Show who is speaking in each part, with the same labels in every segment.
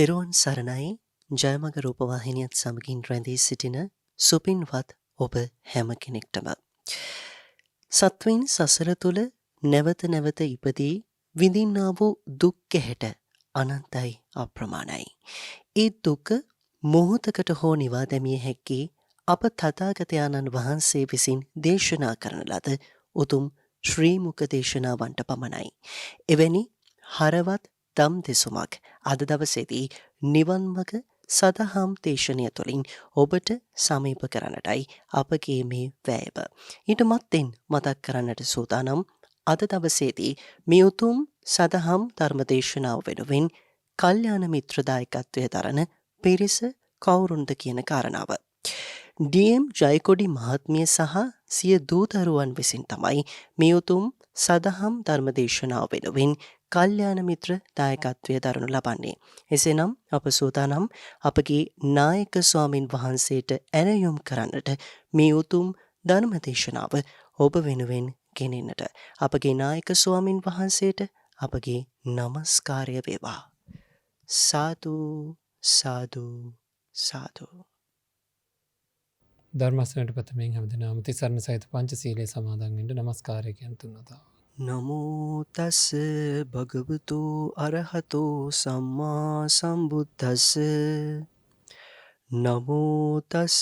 Speaker 1: තෙරුවන් සරණයි. ජයමග රූපවාහිනියත් සමගින් රැඳී සිටින සුපින්වත් ඔබ හැම කෙනෙක්ටම. සත්වයින් සසර තුළ නැවත නැවත ඉපදී විඳින්නා වූ දුක් ගැහැට අනන්තයි අප්‍රමාණයි. ඒ දුක මොහොතකට හෝ නිවා දැමිය හැක්කේ අප තථාගතයන්න් වහන්සේ විසින් දේශනා කරන ලද උතුම් ශ්‍රී මුක දේශනාවන්ට පමණයි. එවැනි හරවත් දම් දෙසුමක් අද දවසේදී නිවන් මඟ සදහම් දේශනය තුළින් ඔබට සමීප කරන්නටයි අපගේ මේ වැයව. ඊට මත්තෙන් මතක් කරන්නට සූදානම් අද දවසේදී මේ උතුම් සදහම් ධර්මදේශනාව වෙනුවෙන් කල්යාණ මිත්‍ර දායකත්වය දරන පිරිස කවුරුන්ද කියන කාරණාව. ඩී.එම්. ජයකොඩි මහත්මිය සහ සිය දූදරුවන් විසින් තමයි මේ උතුම් සදහම් ධර්මදේශනාව වෙනුවෙන් කල්යාණ මිත්‍ර දායකත්වය දරනු ලබන්නේ. එසේනම් අප සූදානම් අපගේ නායක ස්වාමින් වහන්සේට ඇරයුම් කරන්නට මේ උතුම් ධර්මදේශනාව ඔබ වෙනුවෙන් ගෙනෙන්නට. අපගේ නායක ස්වාමින් වහන්සේට අපගේ නමස්කාරය වේවා. සාදු සාදු සාදු.
Speaker 2: ධර්මස්වනට ප්‍රථමයෙන් හැමදෙනාම තිසරණ සහිත පංචශීලයේ සමාදන් වෙන්න නමස්කාරය කියන තුන් වතාවක්.
Speaker 1: නමෝ තස් භගවතු අරහතෝ සම්මා සම්බුද්දස්ස. නමෝ තස්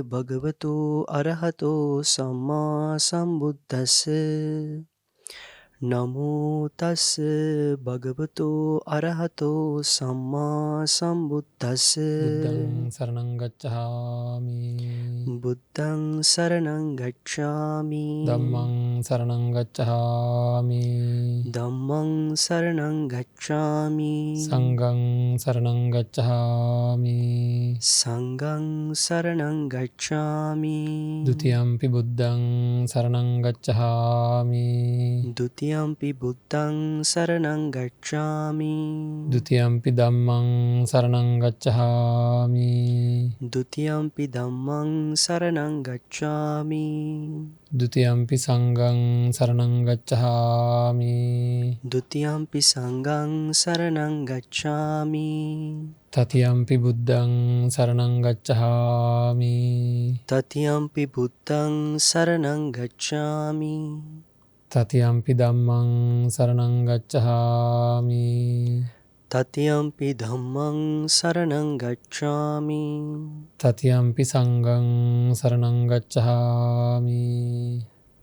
Speaker 1: භගවතු අරහතෝ සම්මා සම්බුද්දස්ස. නමෝ තස් භගවතු අරහතෝ සම්මා සම්බුද්දස්ස.
Speaker 2: බුද්ධං සරණං ගච්ඡාමි.
Speaker 1: බුද්ධං සරණං ගච්ඡාමි.
Speaker 2: ධම්මං සරණං ගච්ඡාමි.
Speaker 1: ධම්මං සරණං ගච්ඡාමි.
Speaker 2: සංඝං සරණං ගච්ඡාමි.
Speaker 1: සංඝං සරණං ගච්ඡාමි.
Speaker 2: ဒ ුතියම්පි බුද්ධං සරණං ගච්ඡාමි.
Speaker 1: ဒ ුතියම්පි බුද්ධං සරණං ගච්ඡාමි.
Speaker 2: ဒ ුතියම්පි ධම්මං සරණං ගච්ඡාමි.
Speaker 1: ဒ ුතියම්පි ධම්මං සරණං ගච්ඡාමි.
Speaker 2: ဒ ුතියම්පි සංඝං සරණං ගච්ඡාමි.
Speaker 1: ဒ ුතියම්පි සංඝං සරණං ගච්ඡාමි.
Speaker 2: තතියම්පි බුද්ධං සරණං ගච්ඡාමි.
Speaker 1: තතියම්පි බුද්ධං සරණං ගච්ඡාමි.
Speaker 2: තතියම්පි ධම්මං සරණං ගච්ඡාමි.
Speaker 1: තතියම්පි ධම්මං සරණං ගච්ඡාමි.
Speaker 2: තතියම්පි සංඝං සරණං ගච්ඡාමි.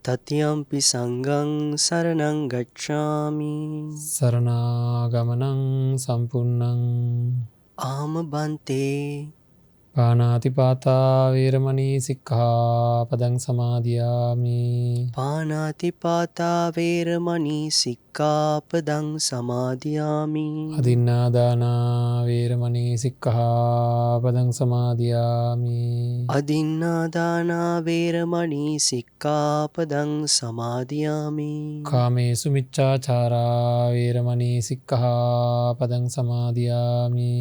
Speaker 1: තතියම්පි සංඝං සරණං ගච්ඡාමි.
Speaker 2: සරණාගමනං සම්පූර්ණං.
Speaker 1: ආම බන්තේ.
Speaker 2: පාණාතිපාතා වේරමණී සික්ඛාපදං සමාදියාමි.
Speaker 1: පාණාතිපාතා වේරමණී සික්ඛාපදං සමාදියාමි.
Speaker 2: අදින්නාදාන වේරමණී සික්ඛාපදං සමාදියාමි.
Speaker 1: අදින්නාදාන වේරමණී සික්ඛාපදං සමාදියාමි.
Speaker 2: කාමේසු මිච්ඡාචාරා වේරමණී සික්ඛාපදං සමාදියාමි.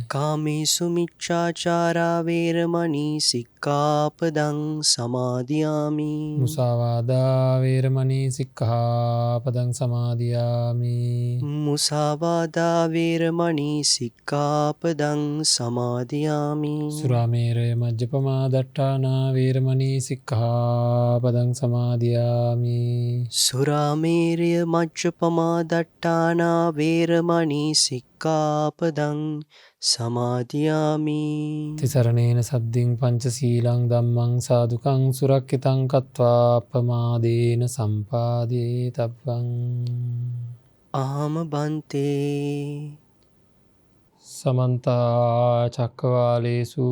Speaker 1: කාමේසු මිච්ඡාචාරා වේරමණී සික්ඛාපදං සමාදියාමි.
Speaker 2: මුසාවාදා වේරමණී සික්ඛාපදං සමාදියාමි.
Speaker 1: මුසාවාදා වේරමණී සික්ඛාපදං සමාදියාමි.
Speaker 2: සුරාමේරය මජ්ජපමා දට්ඨානා වේරමණී සික්ඛාපදං සමාදියාමි.
Speaker 1: සුරාමේරය මජ්ජපමා දට්ඨානා වේරමණී සික්ඛාපදං සමාදියාමි.
Speaker 2: තිසරණේන සද්දින් පංචශීලං ධම්මං සාදුකං සුරක්ඛිතං කତ୍වා අපමාදේන සම්පාදේ තබ්බං.
Speaker 1: ආම බන්තේ.
Speaker 2: සමන්ත චක්කවාලේසු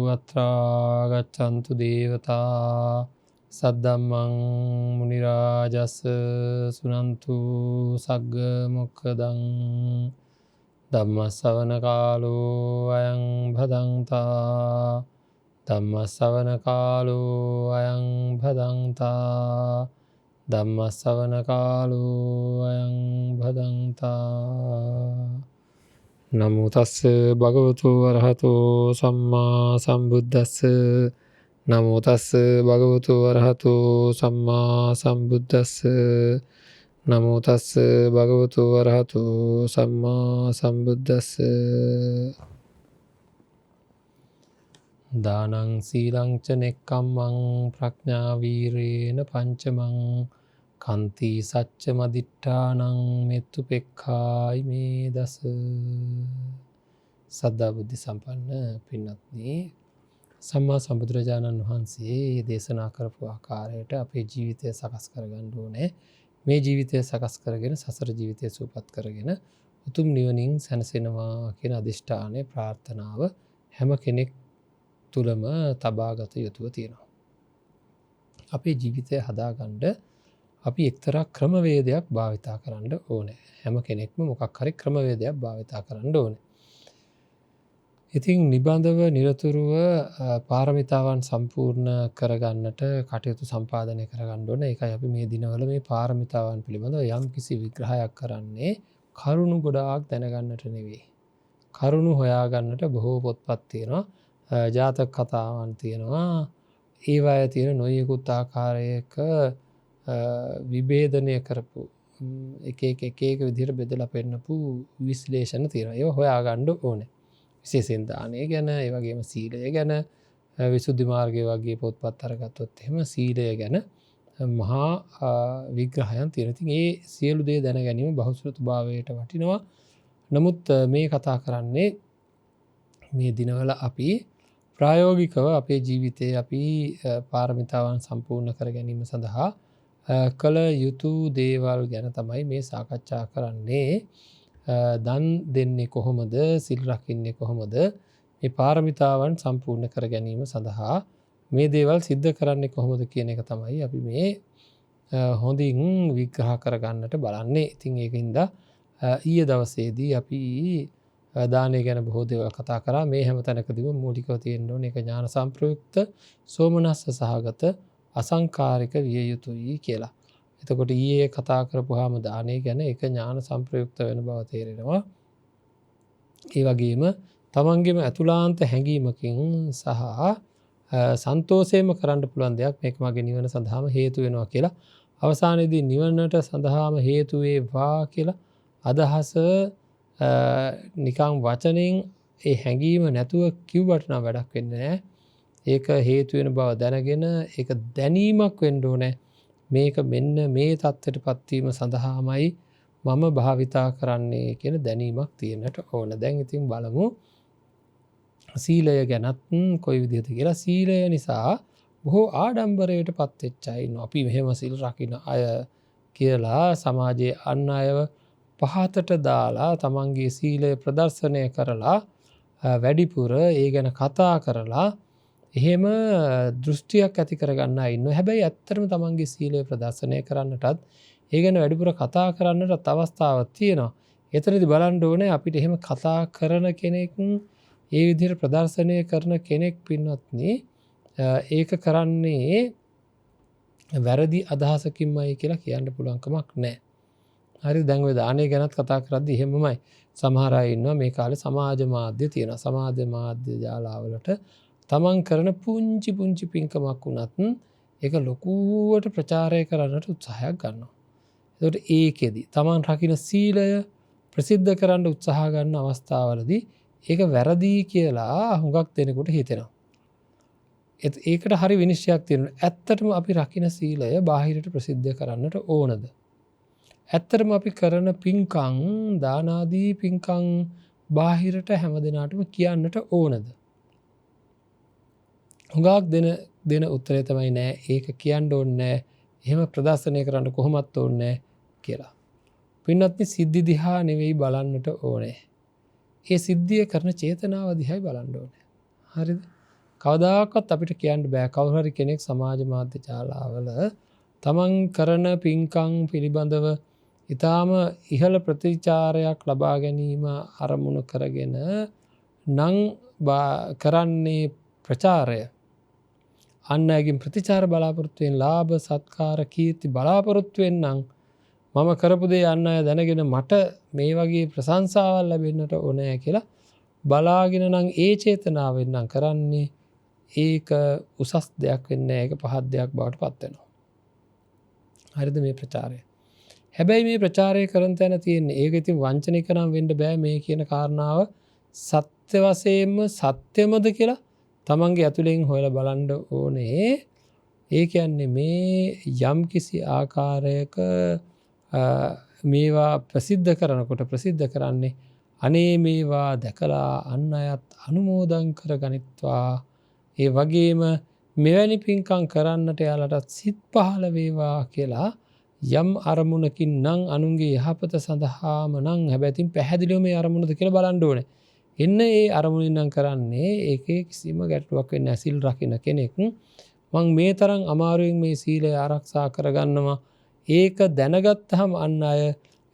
Speaker 2: අත්‍රා ගච්ඡන්තු දේවතා සද්දම්මං මුනි රාජස් සුනන්තු සග්ග මොක්ඛදං. ධම්ම ශ්‍රවණ කාලෝ අයං භදංතා. ධම්ම ශ්‍රවණ කාලෝ අයං භදංතා. ධම්ම ශ්‍රවණ කාලෝ අයං භදංතා. නමෝ තස්ස භගවතු වරහතෝ සම්මා සම්බුද්දස්ස. නමෝ තස්ස භගවතු වරහතෝ සම්මා සම්බුද්දස්ස. නමෝ තස්ස භගවතු වරහතු සම්මා සම්බුද්දස්ස. දානං සීලං ච නෙක්ඛම්මං ප්‍රඥා වීරේන පංචමං කන්ති සච්ච මදිට්ඨානං මෙත්තු පෙක්ඛායි මේ දස. සද්ධා බුද්ධ සම්පන්න පින්වත්නි, සම්මා සම්බුදුරජාණන් වහන්සේ දේශනා කරපු ආකාරයට අපේ ජීවිතය සකස් කරගන්න ඕනේ. මේ ජීවිතය සකස් කරගෙන සසර ජීවිතය සූපත් කරගෙන උතුම් නිවනින් සැනසෙනවා කියන අදිෂ්ඨානය, ප්‍රාර්ථනාව හැම කෙනෙක් තුළම තබාගත යුතුව තියෙනවා. අපේ ජීවිතය හදාගන්න අපි එක්තරා ක්‍රමවේදයක් භාවිතා කරන්න ඕනේ. හැම කෙනෙක්ම මොකක් හරි ක්‍රමවේදයක් භාවිතා කරන්න ඕනේ. ඉතින් නිබඳව නිරතුරුව පාරමිතාවන් සම්පූර්ණ කරගන්නට කටයුතු සම්පාදනය කරගන්න ඕනේ. ඒකයි අපි මේ දිනවල මේ පාරමිතාවන් පිළිබඳව යම් කිසි විග්‍රහයක් කරන්නේ කරුණු ගොඩාක් දැනගන්නට නෙවෙයි. කරුණු හොයාගන්නට බොහෝ පොත්පත් තියෙනවා. ජාතක කතාවන් තියෙනවා. ඒවායේ තියෙන නොයෙකුත් ආකාරයක විභේදනය කරපු එක විදිහට බෙදලා පෙන්නපු විශ්ලේෂණ තියෙනවා. ඒවා හොයාගන්න ඕනේ. විශේෂයෙන් දානය ගැන, ඒ වගේම සීලය ගැන, විසුද්ධි මාර්ගය වගේ පොත්පත් අරගත්තොත් එහෙම සීලය ගැන මහා විග්‍රහයන් තියෙනවා. ඉතින් ඒ සියලු දේ දැන ගැනීම බහුශ්‍රතභාවයට වටිනවා. නමුත් මේ කතා කරන්නේ මේ දිනවල අපි ප්‍රායෝගිකව අපේ ජීවිතයේ අපි පාරමිතාවන් සම්පූර්ණ කර ගැනීම සඳහා කළ යුතු දේවල් ගැන තමයි මේ සාකච්ඡා කරන්නේ. දන් දෙන්නේ කොහොමද, සිල් රකින්නේ කොහොමද, මේ පාරමිතාවන් සම්පූර්ණ කර ගැනීම සඳහා මේ දේවල් සිද්ධ කරන්නේ කොහොමද කියන එක තමයි අපි මේ හොඳින් විග්‍රහ කරගන්නට බලන්නේ. ඉතින් ඒකින්ද ඊයේ දවසේදී අපි දානය ගැන බොහෝ දේවල් කතා කරා. මේ හැම තැනකදීම මූලිකව තියෙන්න ඕනේ ඒක ඥාන සම්ප්‍රයුක්ත, සෝමනස්ස සහගත, අසංකාරික විය යුතුයි කියලා. එතකොට ඊයේ කතා කරපුවාම දානය ගැන ඒක ඥාන සම්ප්‍රයුක්ත වෙන බව තේරෙනවා. ඒ වගේම තමන්ගේම ඇතුළාන්ත හැඟීමකින් සහ සන්තෝෂයෙන්ම කරන්න පුළුවන් දෙයක්, මේක මගේ නිවන සඳහාම හේතු වෙනවා කියලා. අවසානයේදී නිවනට සඳහාම හේතු වේවා කියලා අදහස නිකන් වචනෙන් ඒ හැඟීම නැතුව කිව්වට නම් වැඩක් වෙන්නේ නැහැ. ඒක හේතු වෙන බව දැනගෙන ඒක දැනීමක් වෙන්න ඕනේ. මේක මෙන්න මේ தත්ත්වයටපත් වීම සඳහාමයි මම භාවිතා කරන්නේ කියන දැනීමක් තියෙන්නට ඕන. දැන් ඉතින් බලමු සීලය ගැනත් කොයි විදිහද කියලා. සීලය නිසා බොහෝ ආඩම්බරයටපත් වෙච්ච අය ඉන්නවා. අපි මෙහෙම සීල් රකින්න අය කියලා සමාජයේ අන් අයව පහතට දාලා තමන්ගේ සීලය ප්‍රදර්ශනය කරලා වැඩිපුර ඒ ගැන කතා කරලා එහෙම දෘෂ්ටියක් ඇති කරගන්න ඉන්න. හැබැයි ඇත්තටම තමන්ගේ සීලය ප්‍රදර්ශනය කරන්නටත් ඒ ගැන වැඩිපුර කතා කරන්නටත් අවස්ථාවක් තියෙනවා. එතනදි බලන්න ඕනේ අපිට එහෙම කතා කරන කෙනෙක්, ඒ විදිහට ප්‍රදර්ශනය කරන කෙනෙක් පින්වත්නි ඒක කරන්නේ වැරදි අදහසකින්මයි කියලා කියන්න පුළුවන් කමක් නැහැ. හරි, දැන් ඔය දානය ගැනත් කතා කරද්දී එහෙමමයි. සමහර අය ඉන්නවා මේ කාලේ සමාජ මාධ්‍ය තියෙනවා. සමාජ මාධ්‍ය ජාලාවලට තමන් කරන පුංචි පින්කමක් වුණත් ඒක ලොකුවට ප්‍රචාරය කරන්නට උත්සාහයක් ගන්නවා. එතකොට ඒකෙදි තමන් රකින්න සීලය ප්‍රසිද්ධ කරන්න උත්සාහ ගන්න අවස්ථාවලදී ඒක වැරදි කියලා හුඟක් දෙනෙකුට හිතෙනවා. ඒකට හරි විනිශ්චයක් තියෙනවා. ඇත්තටම අපි රකින්න සීලය බාහිරට ප්‍රසිද්ධ කරන්නට ඕනද? ඇත්තටම අපි කරන පින්කම්, දාන ආදී පින්කම් බාහිරට හැමදෙනාටම කියන්නට ඕනද? හුඟක් දෙන උත්තරය තමයි නෑ, ඒක කියන්න ඕනේ නෑ, එහෙම ප්‍රදර්ශනය කරන්න කොහොමත් ඕනේ නෑ කියලා. පින්වත්නි, සිද්ධි දිහා නෙවෙයි බලන්නට ඕනේ. ඒ සිද්ධිය කරන චේතනාව දිහායි බලන්න ඕනේ. හරිද? කවදාකවත් අපිට කියන්න බෑ කවුරු හරි කෙනෙක් සමාජ මාධ්‍ය ජාලාවල තමන් කරන පින්කම් පිළිබඳව ඊටාම ඉහළ ප්‍රතිචාරයක් ලබා ගැනීම අරමුණු කරගෙන නම් කරන්නේ ප්‍රචාරය. අන් අයගෙන් ප්‍රතිචාර බලාපොරොත්තු වෙන, ලාභ සත්කාර කීර්ති බලාපොරොත්තු වෙන්නම් මම කරපු දේ අන් අය දැනගෙන මට මේ වගේ ප්‍රශංසාවල් ලැබෙන්නට ඕනේ කියලා බලාගෙන නම් ඒ චේතනාවෙන් නම් කරන්නේ, ඒක උසස් දෙයක් වෙන්නේ නැහැ. ඒක පහත් දෙයක් බවට පත් වෙනවා. හරිද මේ ප්‍රචාරය? හැබැයි මේ ප්‍රචාරය කරන තැන තියෙන්නේ ඒක ඉතින් වංචනික නම් වෙන්න බෑ මේ කියන කාරණාව සත්‍ය වශයෙන්ම සත්‍යමද කියලා තමන්ගේ ඇතුලෙන් හොයලා බලන්න ඕනේ. ඒ කියන්නේ මේ යම් කිසි ආකාරයක මේවා ප්‍රසිද්ධ කරනකොට ප්‍රසිද්ධ කරන්නේ අනේ මේවා දැකලා අන් අයත් අනුමෝදන් කර ගනිත්වා. ඒ වගේම මෙවැනි පින්කම් කරන්නට යාලටත් සිත් පහළ වේවා කියලා යම් අරමුණකින් නම් අනුන්ගේ යහපත සඳහාම නම් හැබැයි පැහැදිලිව මේ අරමුණද කියලා බලන්න ඕනේ. එන්න ඒ අරමුණින් නම් කරන්නේ ඒකේ කිසිම ගැටලුවක් වෙන්නේ නැහැ. සිල් රකින්න කෙනෙක් මං මේ තරම් අමාරුවෙන් මේ සීලය ආරක්ෂා කරගන්නවා. ඒක දැනගත්තාම අන් අය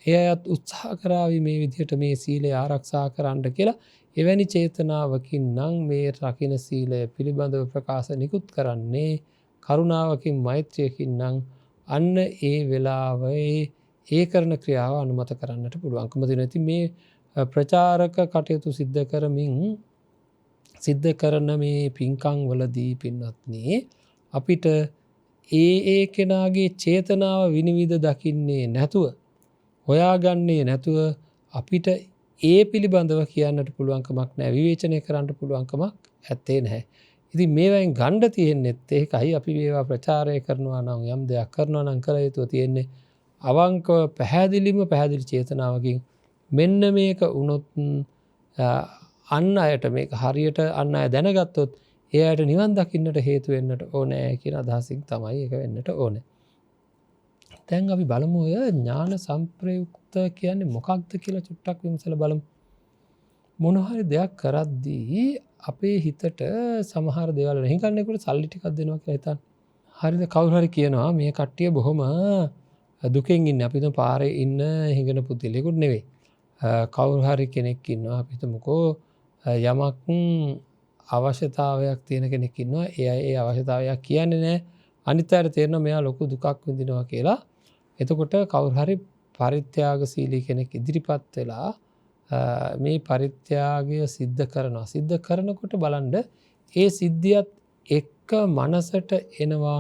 Speaker 2: එයත් උත්සාහ කරાવી මේ විදිහට මේ සීලය ආරක්ෂා කරන්න කියලා එවැනි චේතනාවකින් නම් මේ රකින්න සීලය පිළිබඳව ප්‍රකාශ නිකුත් කරන්නේ කරුණාවකින් මෛත්‍රියකින් නම් අන්න ඒ වෙලාවේ ඒ කරන ක්‍රියාව අනුමත කරන්නට පුළුවන්කම තියෙනවා. ඉතින් මේ ප්‍රචාරක කටයුතු සිද්ධ කරමින් සිද්ධ කරන මේ පින්කම් වලදී පින්වත්නි අපිට ඒ කෙනාගේ චේතනාව විනිවිද දකින්නේ නැතුව හොයාගන්නේ නැතුව අපිට ඒ පිළිබඳව කියන්නට පුළුවන්කමක් නැහැ. විවේචනය කරන්න පුළුවන්කමක් ඇත්තේ නැහැ. ඉතින් මේවෙන් ගන්න තියෙන්නේ ඒකයි අපි මේවා ප්‍රචාරය කරනවා නම් යම් දෙයක් කරනවා නම් කළ යුතු තියෙන්නේ අවංකව පැහැදිලි චේතනාවකින් මෙන්න මේක වුණොත් අන් අයට මේක හරියට අන් අය දැනගත්තොත් එයාට නිවන් දකින්නට හේතු වෙන්නට ඕනේ කියන අදහසින් තමයි ඒක වෙන්නට ඕනේ. දැන් අපි බලමු ඔය ඥාන සංප්‍රයුක්ත කියන්නේ මොකක්ද කියලා චුට්ටක් විමසලා බලමු. මොන හරි දෙයක් කරද්දී අපේ හිතට සමහර දේවල් හිඟන්නේකට සල්ලි ටිකක් දෙනවා කියලා හිතන්න. හරිද? කවුරු හරි කියනවා මේ කට්ටිය බොහොම දුකෙන් ඉන්නේ. අපි දැන් පාරේ ඉන්න හිඟන පුතිලෙකුත් නෙවෙයි. කවුරු හරි කෙනෙක් ඉන්නවා අපි හිතමුකෝ යමක් අවශ්‍යතාවයක් තියෙන කෙනෙක් ඉන්නවා. ඒ අවශ්‍යතාවයක් කියන්නේ නැහැ. අනිත් අයට තේරෙනවා මෙයා ලොකු දුකක් විඳිනවා කියලා. එතකොට කවුරු හරි පරිත්‍යාගශීලී කෙනෙක් ඉදිරිපත් වෙලා මේ පරිත්‍යාගය සිද්ධ කරනවා. සිද්ධ කරනකොට බලන්න ඒ සිද්ධියත් එක්ක මනසට එනවා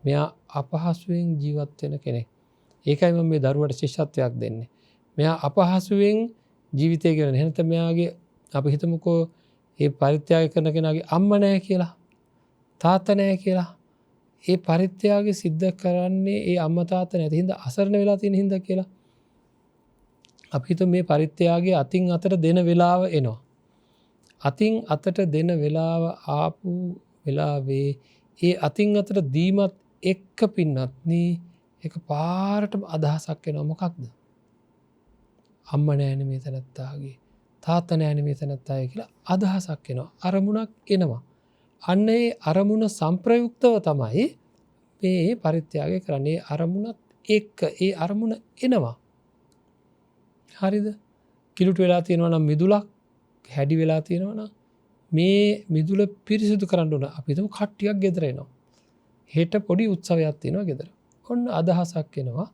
Speaker 2: මෙයා අපහසුයෙන් ජීවත් වෙන කෙනෙක්. ඒකයි මම මේ දරුවට ශිෂ්‍යත්වයක් දෙන්නේ. මෙයා අපහසුයෙන් ජීවිතය ගෙවන. එහෙනම් මෙයාගේ අපි හිතමුකෝ ඒ පරිත්‍යාග කරන කෙනාගේ අම්මා නැහැ කියලා, තාත්තා නැහැ කියලා. ඒ පරිත්‍යාගය සිද්ධ කරන්නේ ඒ අම්මා තාත්තා නැති හින්දා අසරණ වෙලා තියෙන හින්දා කියලා. අපි හිතමු මේ පරිත්‍යාගය අතින් අතට දෙන වෙලාව එනවා. අතින් අතට දෙන වෙලාව ආපු වෙලාවේ ඒ අතින් අතට දීමත් එක්ක පින්නත්නි එක පාරටම අදහසක් එනවා. මොකක්ද? අම්මා නෑනේ මේ තැනත්තාගේ, තාත්තා නෑනේ මේ තැනත්තාගේ කියලා අදහසක් එනවා. අරමුණක් එනවා. අන්න ඒ අරමුණ සංප්‍රයුක්තව තමයි මේ පරිත්‍යාගය කරන්නේ. අරමුණත් එක්ක ඒ අරමුණ එනවා. හරිද? කිලුට වෙලා තියෙනවා නම් මිදුලක් හැඩි වෙලා තියෙනවා නම් මේ මිදුල පිරිසිදු කරන්න ඕන. අපි හිතමු කට්ටියක් ගෙදර එනවා. හෙට පොඩි උත්සවයක් තියෙනවා ගෙදර. ඔන්න අදහසක් එනවා.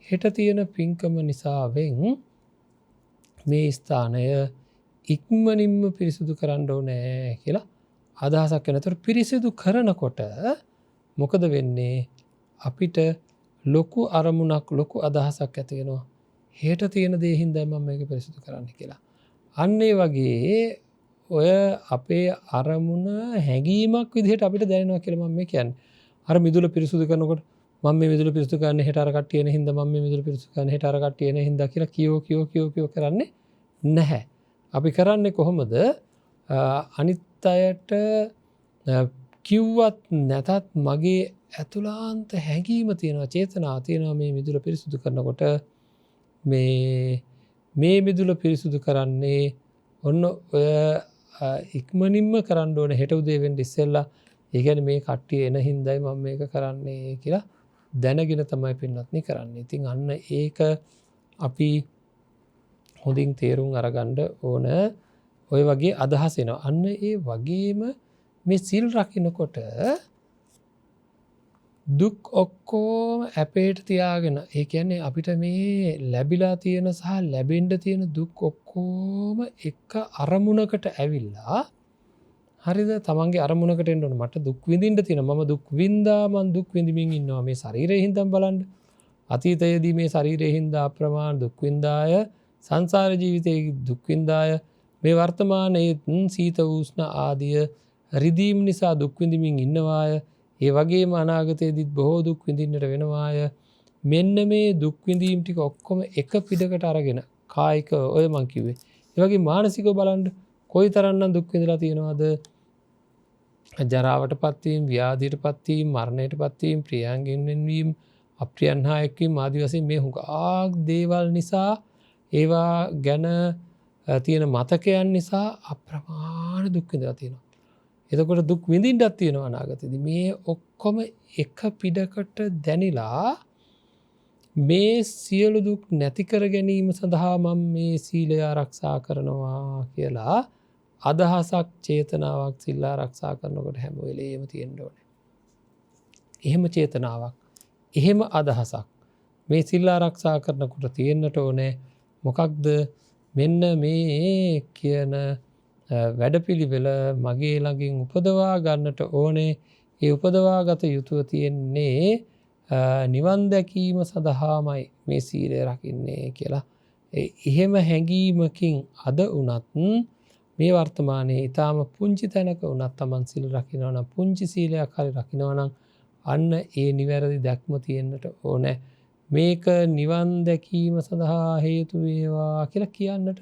Speaker 2: හෙට තියෙන පින්කම නිසාවෙන් මේ ස්ථානය ඉක්මනින්ම පිරිසිදු කරන්න ඕනේ කියලා අදහසක් වෙන. ඒතර පිරිසිදු කරනකොට මොකද වෙන්නේ? අපිට ලොකු අරමුණක් ලොකු අදහසක් ඇති වෙනවා. හෙට තියෙන දේ හින්දා මම මේක පිරිසිදු කරන්න කියලා. අන්න ඒ වගේ ඔය අපේ අරමුණ හැඟීමක් විදිහට අපිට දැනෙනවා කියලා මම කියන්නේ. අර මිදුල පිරිසිදු කරනකොට මම මේ මිදුල පිරිසිදු කරන්නේ හෙට අර කට්ටිය එන හින්දා මම මේ මිදුල පිරිසිදු කරන්නේ හෙට අර කට්ටිය එන හින්දා කියලා කියෝ කරන්නේ නැහැ. අපි කරන්නේ කොහොමද? අනිත් අයට කිව්වත් නැතත් මගේ ඇතුළාන්ත හැඟීම තියෙනවා, චේතනාව තියෙනවා මේ මිදුල පිරිසිදු කරනකොට මේ මිදුල පිරිසිදු කරන්නේ ඔන්න ඔය ඉක්මනින්ම කරන්න ඕන හෙට උදේ වෙන්න ඉස්සෙල්ලා. ඒ කියන්නේ මේ කට්ටිය එන හින්දායි මම මේක කරන්නේ කියලා දැනගෙන තමයි පින්වත්නි කරන්නේ. ඉතින් අන්න ඒක අපි හොඳින් තේරුම් අරගන්න ඕන. ඔය වගේ අදහස් එනවා. අන්න ඒ වගේම මේ සිල් රකින්නකොට දුක් ඔක්කොම අපේට තියාගෙන, ඒ කියන්නේ අපිට මේ ලැබිලා තියෙන සහ ලැබෙන්න තියෙන දුක් ඔක්කොම එක අරමුණකට ඇවිල්ලා, හරිද? තමන්ගේ අරමුණකට එන්න ඕන. මට දුක් විඳින්න තියෙනවා. මම දුක් විඳා මං දුක් විඳින්මින් ඉන්නවා. මේ ශරීරයෙන් හින්දා බලන්න. අතීතයේදී මේ ශරීරයේ හින්දා අප්‍රමාණ දුක් විඳාය, සංසාර ජීවිතයේ දුක් විඳාය, මේ වර්තමානයේ සීත උෂ්ණ ආදිය රිදීම් නිසා දුක් විඳින්මින් ඉන්නවාය. ඒ වගේම අනාගතයේදීත් බොහෝ දුක් විඳින්නට වෙනවාය. මෙන්න මේ දුක් විඳීම් ටික ඔක්කොම එක පිටකට අරගෙන කායික ඔය මං කිව්වේ. ඒ වගේ මානසිකව බලන්න කොයිතරම්නම් දුක් විඳලා තියෙනවද? ජරාවටපත් වීම, ව්‍යාධියටපත් වීම, මරණයටපත් වීම, ප්‍රියයන්ගෙන් වෙන්වීම, අප්‍රියයන් හා එක්වීම ආදී වශයෙන් මේ හුඟක් දේවල් නිසා ඒවා ගැන තියෙන මතකයන් නිසා අප්‍රමාණ දුක් විඳලා තියෙනවා. එතකොට දුක් විඳින්නත් තියෙනවා අනාගතයේදී. මේ ඔක්කොම එක පිටකට දැනිලා මේ සියලු දුක් නැති කර ගැනීම සඳහා මම මේ සීලය ආරක්ෂා කරනවා කියලා අදහසක්, චේතනාවක් සිල් ආරක්ෂා කරනකොට හැම වෙලේම තියෙන්න ඕනේ. එහෙම චේතනාවක්, එහෙම අදහසක් මේ සිල් ආරක්ෂා කරනකොට තියෙන්නට ඕනේ. මොකක්ද? මෙන්න මේ කියන වැඩපිළිවෙල මගේ ළඟින් උපදවා ගන්නට ඕනේ. ඒ උපදවාගත යුතුව තියෙන්නේ නිවන් දැකීම සඳහාමයි මේ සීලය රකින්නේ කියලා. එහෙම හැඟීමකින් අද වුණත් මේ වර්තමානයේ ඊටාම පුංචි තැනක වුණත් Taman සිල් රකින්නවා නම්, පුංචි සීලයක් හරි රකින්නවා නම් අන්න ඒ නිවැරදි දැක්ම තියෙන්නට ඕනේ. මේක නිවන් දැකීම සඳහා හේතු වේවා කියලා කියන්නට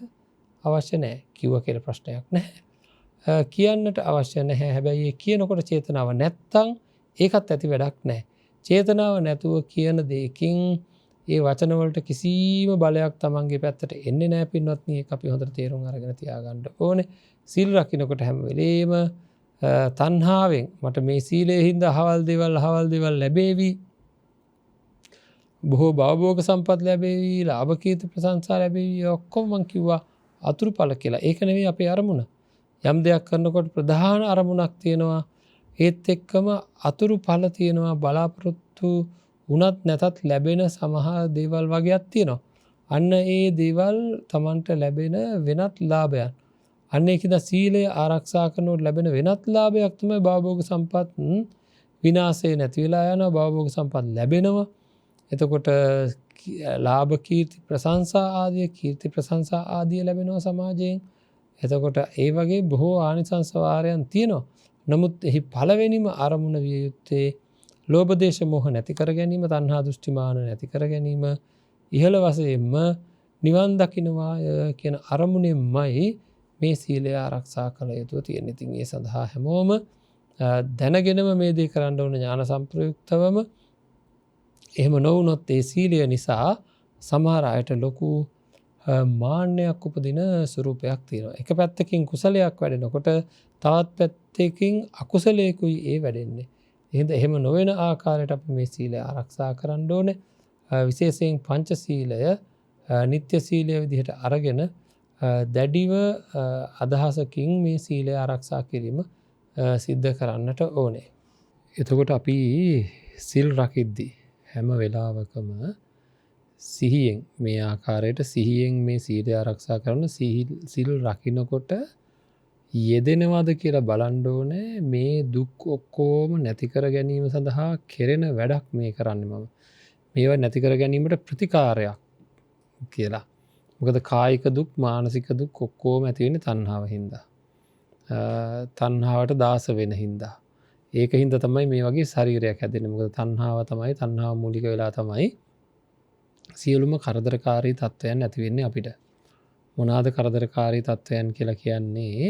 Speaker 2: අවශ්‍ය නැහැ. කිව්ව කියලා ප්‍රශ්නයක් නැහැ. කියන්නට අවශ්‍ය නැහැ. හැබැයි ඒ කියනකොට චේතනාව නැත්තම් ඒකත් ඇති වැඩක් නැහැ. චේතනාව නැතුව කියන දෙයකින් ඒ වචන වලට කිසිම බලයක් Tamanගේ පැත්තට එන්නේ නැහැ පින්වත්නි. ඒක අපි හොඳට තේරුම් අරගෙන තියාගන්න ඕනේ. සීල් රකින්නකොට හැම වෙලේම තණ්හාවෙන් මට මේ සීලයේ හින්දා අහවල් දේවල් ලැබේවි, බොහෝ භවභෝග සම්පත් ලැබේවි, ලාභ කීර්ති ප්‍රශංසා ලැබේවි, ඔක්කොම මං කිව්වා අතුරුඵල කියලා. ඒක නෙවෙයි අපේ අරමුණ. යම් දෙයක් කරනකොට ප්‍රධාන අරමුණක් තියෙනවා. ඒත් එක්කම අතුරුඵල තියෙනවා. බලාපොරොත්තු වුණත් නැතත් ලැබෙන සමහර දේවල් වගේක් තියෙනවා. අන්න ඒ දේවල් Tamanට ලැබෙන වෙනත් ලාභයන්. අන්න ඒකද සීලය ආරක්ෂා කරනකොට ලැබෙන වෙනත් ලාභයක් තමයි භවභෝග සම්පත් විනාශේ නැති වෙලා යනවා. භවභෝග සම්පත් ලැබෙනවා. එතකොට ලාභ කීර්ති ප්‍රශංසා ආදිය ලැබෙනවා සමාජයෙන්. එතකොට ඒ වගේ බොහෝ ආනිසංස වාරයන් තියෙනවා. නමුත් එහි පළවෙනිම අරමුණ විය යුත්තේ ලෝභ දේශ මොහ නැති කර ගැනීම, තණ්හා දෘෂ්ටි මාන නැති කර ගැනීම, ඉහළ වශයෙන්ම නිවන් දකින්නවා කියන අරමුණෙන්මයි මේ සීලය ආරක්ෂා කළ යුතු තියෙන්නේ. ඉතින් ඒ සඳහා හැමෝම දැනගෙනම මේ දේ කරන්න ඕන ඥාන සම්ප්‍රයුක්තවම. එහෙම නොවුනොත් ඒ සීලය නිසා සමහර අයට ලොකු මාන්නයක් උපදින ස්වරූපයක් තියෙනවා. එක පැත්තකින් කුසලයක් වැඩෙනකොට තවත් පැත්තකින් අකුසලයකුයි ඒ වැඩෙන්නේ. එහෙම නොවන ආකාරයට අපි මේ සීලය ආරක්ෂා කරන්න ඕනේ. විශේෂයෙන් පංච සීලය නිත්‍ය සීලය විදිහට අරගෙන දැඩිව අදහසකින් මේ සීලය ආරක්ෂා කිරීම සිද්ධ කරන්නට ඕනේ. එතකොට අපි සිල් රකිද්දී හැම වෙලාවකම සිහියෙන් මේ ආකාරයට සිහියෙන් මේ සීලය ආරක්ෂා කරන සිල් රකින්නකොට යෙදෙනවද කියලා බලන්න ඕනේ. මේ දුක් ඔක්කොම නැති කර ගැනීම සඳහා කෙරෙන වැඩක් මේ කරන්නේ මම. මේවා නැති කර ගැනීමට ප්‍රතිකාරයක් කියලා. මොකද කායික දුක්, මානසික දුක් ඔක්කොම ඇති වෙන්නේ තණ්හාව හින්දා. තණ්හාවට දාස වෙන හින්දා. ඒක හින්දා තමයි මේ වගේ ශරීරයක් හැදෙන්නේ. මොකද තණ්හාව මූලික වෙලා තමයි සියලුම කරදරකාරී තත්වයන් ඇති වෙන්නේ අපිට. මොනවාද කරදරකාරී තත්වයන් කියලා කියන්නේ?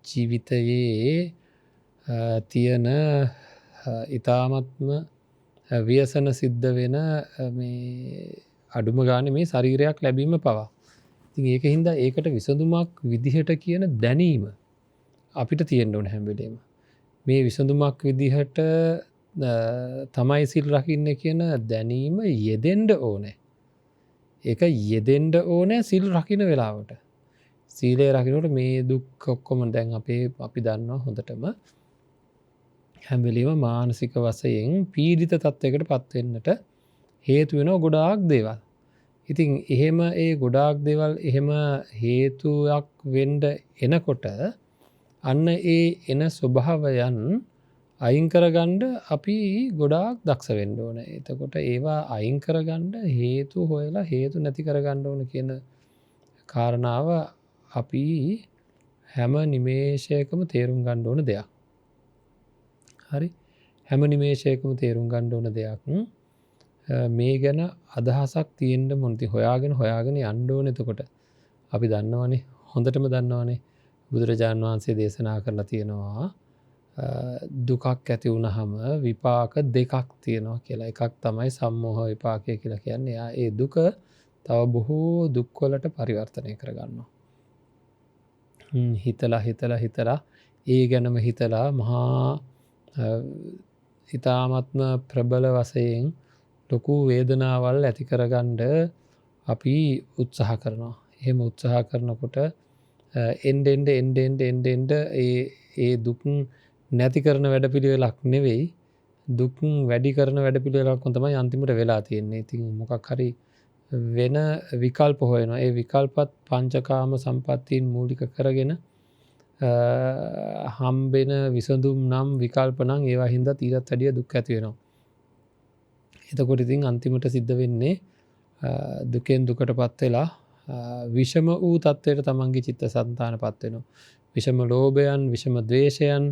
Speaker 2: ජීවිතයේ තියෙන ඊ타මත්ම ව්‍යසන සිද්ධ වෙන මේ අඩුම ගානේ මේ ශරීරයක් ලැබීම පවා. ඉතින් ඒක හින්දා ඒකට විසඳුමක් විදිහට කියන දැනීම අපිට තියෙන්න ඕන හැම වෙලේම. මේ විසඳුමක් විදිහට තමයි සිල් රකින්න කියන දැනීම යෙදෙන්න ඕනේ. ඒක යෙදෙන්න ඕනේ සිල් රකින්න වෙලාවට. සීලය රකින්නකොට මේ දුක් ඔක්කොම දැන් අපි දන්නවා හොඳටම හැම වෙලේම මානසික වශයෙන් පීඩිත තත්යකට පත් වෙන්නට හේතු වෙනවා ගොඩාක් දේවල්. ඉතින් එහෙම ඒ ගොඩාක් දේවල් එහෙම හේතුවක් වෙන්න එනකොට අන්න ඒ එන ස්වභාවයන් අයින් කරගන්න අපි ගොඩාක් දක්ෂ වෙන්න ඕන. එතකොට ඒවා අයින් කරගන්න හේතු හොයලා හේතු නැති කරගන්න ඕන කියන කාරණාව අපි හැම නිමේෂයකම තේරුම් ගන්න ඕන දෙයක්. හරි? හැම නිමේෂයකම තේරුම් ගන්න ඕන දෙයක්. මේ ගැන අදහසක් තියෙන්න මොනති හොයාගෙන යන්න ඕන. එතකොට අපි දන්නවනේ, හොඳටම දන්නවනේ බුදුරජාණන් වහන්සේ දේශනා කරලා තියෙනවා දුකක් ඇති වුණහම විපාක දෙකක් තියෙනවා කියලා. එකක් තමයි සම්මෝහ විපාකය කියලා කියන්නේ. ඒ දුක තව බොහෝ දුක්වලට පරිවර්තනය කරගන්නවා. හිතලා ඒ ගැනම හිතලා මහා ඉතාමත්ම ප්‍රබල වශයෙන් ලොකු වේදනාවල් ඇති කරගන්න අපි උත්සාහ කරනවා. එහෙම උත්සාහ කරනකොට එන්ඩ ඒ දුක් නැති කරන වැඩ පිළිවෙලක් නෙවෙයි, දුක් වැඩි කරන වැඩ පිළිවෙලක් තමයි අන්තිමට වෙලා තියෙන්නේ. ඉතින් මොකක් හරි වෙන විකල්ප හොයනවා. ඒ විකල්පත් පංචකාම සම්පත්තීන් මූලික කරගෙන හම්බෙන විසඳුම් නම් විකල්ප නම් ඒවා හින්දා ඊටත් වැඩිය දුක් ඇති වෙනවා. එතකොට ඉතින් අන්තිමට සිද්ධ වෙන්නේ දුකෙන් දුකටපත් වෙලා විෂම වූ තත්ත්වයට තමන්ගේ චිත්තසංතානපත් වෙනවා. විෂම ලෝභයන්, විෂම ද්වේෂයන්,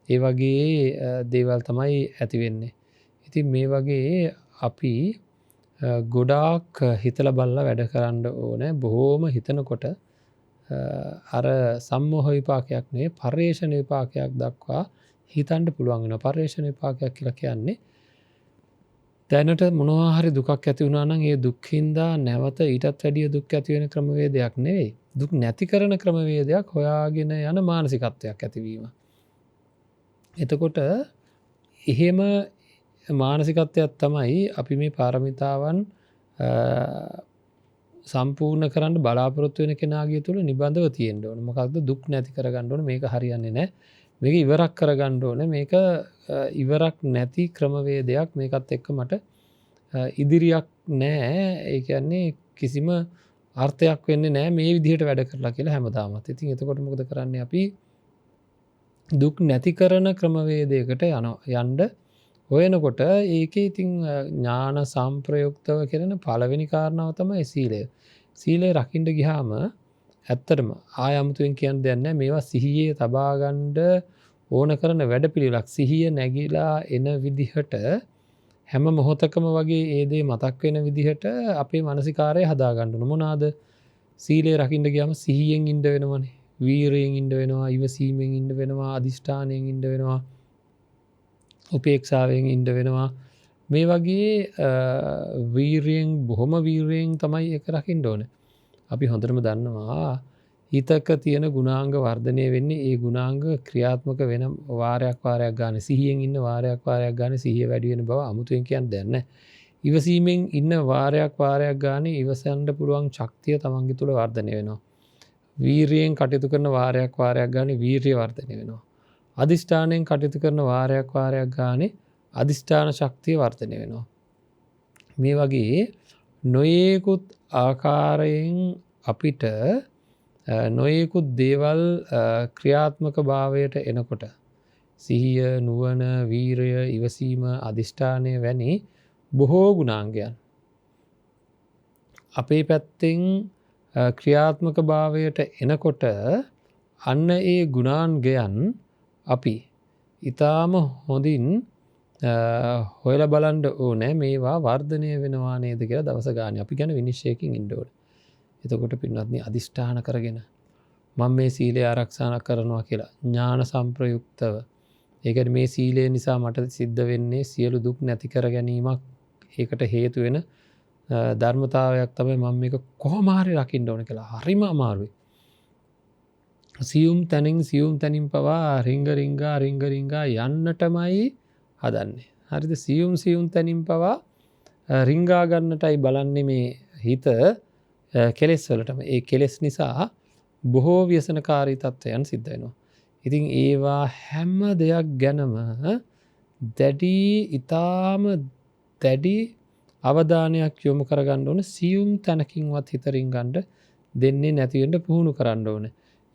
Speaker 2: ඒ වගේ දේවල් තමයි ඇති වෙන්නේ. ඉතින් මේ වගේ අපි ගොඩාක් හිතලා බලලා වැඩ කරන්න ඕනේ. බොහෝම හිතනකොට අර සම්මෝහ විපාකයක් නෙවෙයි, පර්යේෂණ විපාකයක් දක්වා හිතන්න පුළුවන් වෙනවා. පර්යේෂණ විපාකයක් කියලා කියන්නේ දැනට මොනවා හරි දුකක් ඇති වුණා නම් ඒ දුක්ඛින්දා නැවත ඊටත් වැඩිය දුක් ඇති වෙන ක්‍රමවේදයක් නෙවෙයි. දුක් නැති කරන ක්‍රමවේදයක් හොයාගෙන යන මානසිකත්වයක් ඇතිවීම. එතකොට එහෙම මානසිකත්වයක් තමයි අපි මේ පාරමිතාවන් සම්පූර්ණ කරන්න බලාපොරොත්තු වෙන කෙනාගේ තුළ නිබඳව තියෙන්න ඕන. මොකක්ද? දුක් නැති කරගන්න ඕන. මේක හරියන්නේ නැහැ. මේක ඉවරක් කරගන්න ඕනේ. මේක ඉවරක් නැති ක්‍රමවේදයක්. මේකත් එක්ක මට ඉදිරියක් නැහැ. ඒ කියන්නේ කිසිම අර්ථයක් වෙන්නේ නැහැ මේ විදිහට වැඩ කරලා කියලා හැමදාමත්. ඉතින් එතකොට මොකද කරන්නේ? අපි දුක් නැති කරන ක්‍රමවේදයකට යන්න හොයනකොට ඒකේ ඉතින් ඥාන සම්ප්‍රයුක්තව කරන පළවෙනි කාරණාව තමයි සීලය. සීලය රකින්න ගියාම ඇත්තටම ආය අමුතුවෙන් කියන්න දෙයක් නැහැ. මේවා සිහියේ තබා ගන්න ඕන කරන වැඩපිළිවෙලක්. සිහිය නැగిලා එන විදිහට හැම මොහොතකම වගේ ඒ දේ මතක් වෙන විදිහට අපේ මානසිකාරය හදා ගන්න ඕන. මොනවාද? සීලය රකින්න ගියාම සිහියෙන් ඉන්න වෙනවනේ. වීරයෙන් ඉන්න වෙනවා, ඉවසීමෙන් ඉන්න වෙනවා, අදිෂ්ඨානයෙන් ඉන්න වෙනවා, උපේක්ෂාවෙන් ඉන්න වෙනවා. මේ වගේ වීරයෙන්, බොහොම වීරයෙන් තමයි ඒක රකින්න ඕනේ. අපි හොඳටම දන්නවා හිතක තියෙන ගුණාංග වර්ධනය වෙන්නේ ඒ ගුණාංග ක්‍රියාත්මක වෙන වාරයක් ගන්න. සිහියෙන් ඉන්න වාරයක් ගන්න සිහිය වැඩි වෙන බව අමුතුවෙන් කියන්න දෙයක් නැහැ. ඉවසීමෙන් ඉන්න වාරයක් ගන්න ඉවසන්න පුළුවන් ශක්තිය තමන්ගේ තුල වර්ධනය වෙනවා. වීරියෙන් කටයුතු කරන වාරයක් ගන්න වීරිය වර්ධනය වෙනවා. අදිෂ්ඨානයෙන් කටයුතු කරන වාරයක් ගන්න අදිෂ්ඨාන ශක්තිය වර්ධනය වෙනවා. මේ වගේ නොයෙකුත් ආකාරයෙන් අපිට නොයෙකුත් දේවල් ක්‍රියාත්මක භාවයට එනකොට සිහිය, නුවණ, වීරය, ඉවසීම, අදිෂ්ඨානය වැනි බොහෝ ගුණාංගයන් අපේ පැත්තෙන් ක්‍රියාත්මක භාවයට එනකොට අන්න ඒ ගුණාංගයන් අපි ඊටාම හොඳින් හොයලා බලන්න ඕනේ මේවා වර්ධනය වෙනවා නේද කියලා දවස ගානේ අපි ගැන විනිශ්චයකින් ඉන්න ඕනේ. එතකොට පින්වත්නි අදිෂ්ඨාන කරගෙන මම මේ සීලය ආරක්ෂා කරනවා කියලා ඥාන සම්ප්‍රයුක්තව ඒ කියන්නේ මේ සීලය නිසා මට සිද්ධ වෙන්නේ සියලු දුක් නැති කර ගැනීමක් ඒකට හේතු වෙන ධර්මතාවයක් තමයි මම මේක කොහොම හරි රකින්න ඕන කියලා. හරිම අමාරුයි. සියුම් තනින් පවා රිංග රිංගා යන්නටමයි හදන්නේ. හරිද? සියුම් තනින් පවා රිංගා ගන්නටයි බලන්නේ මේ හිත කෙලෙස් වලටම. ඒ කෙලෙස් නිසා බොහෝ ව්‍යසනකාරී තත්ත්වයන් සිද්ධ වෙනවා. ඉතින් ඒවා හැම දෙයක් ගැනම ඊටාම දැඩි අවධානයක් යොමු කරගන්න ඕන. සියුම් තැනකින්වත් හිත රිංගන්න දෙන්නේ නැති වෙන්න පුහුණු කරන්න ඕන.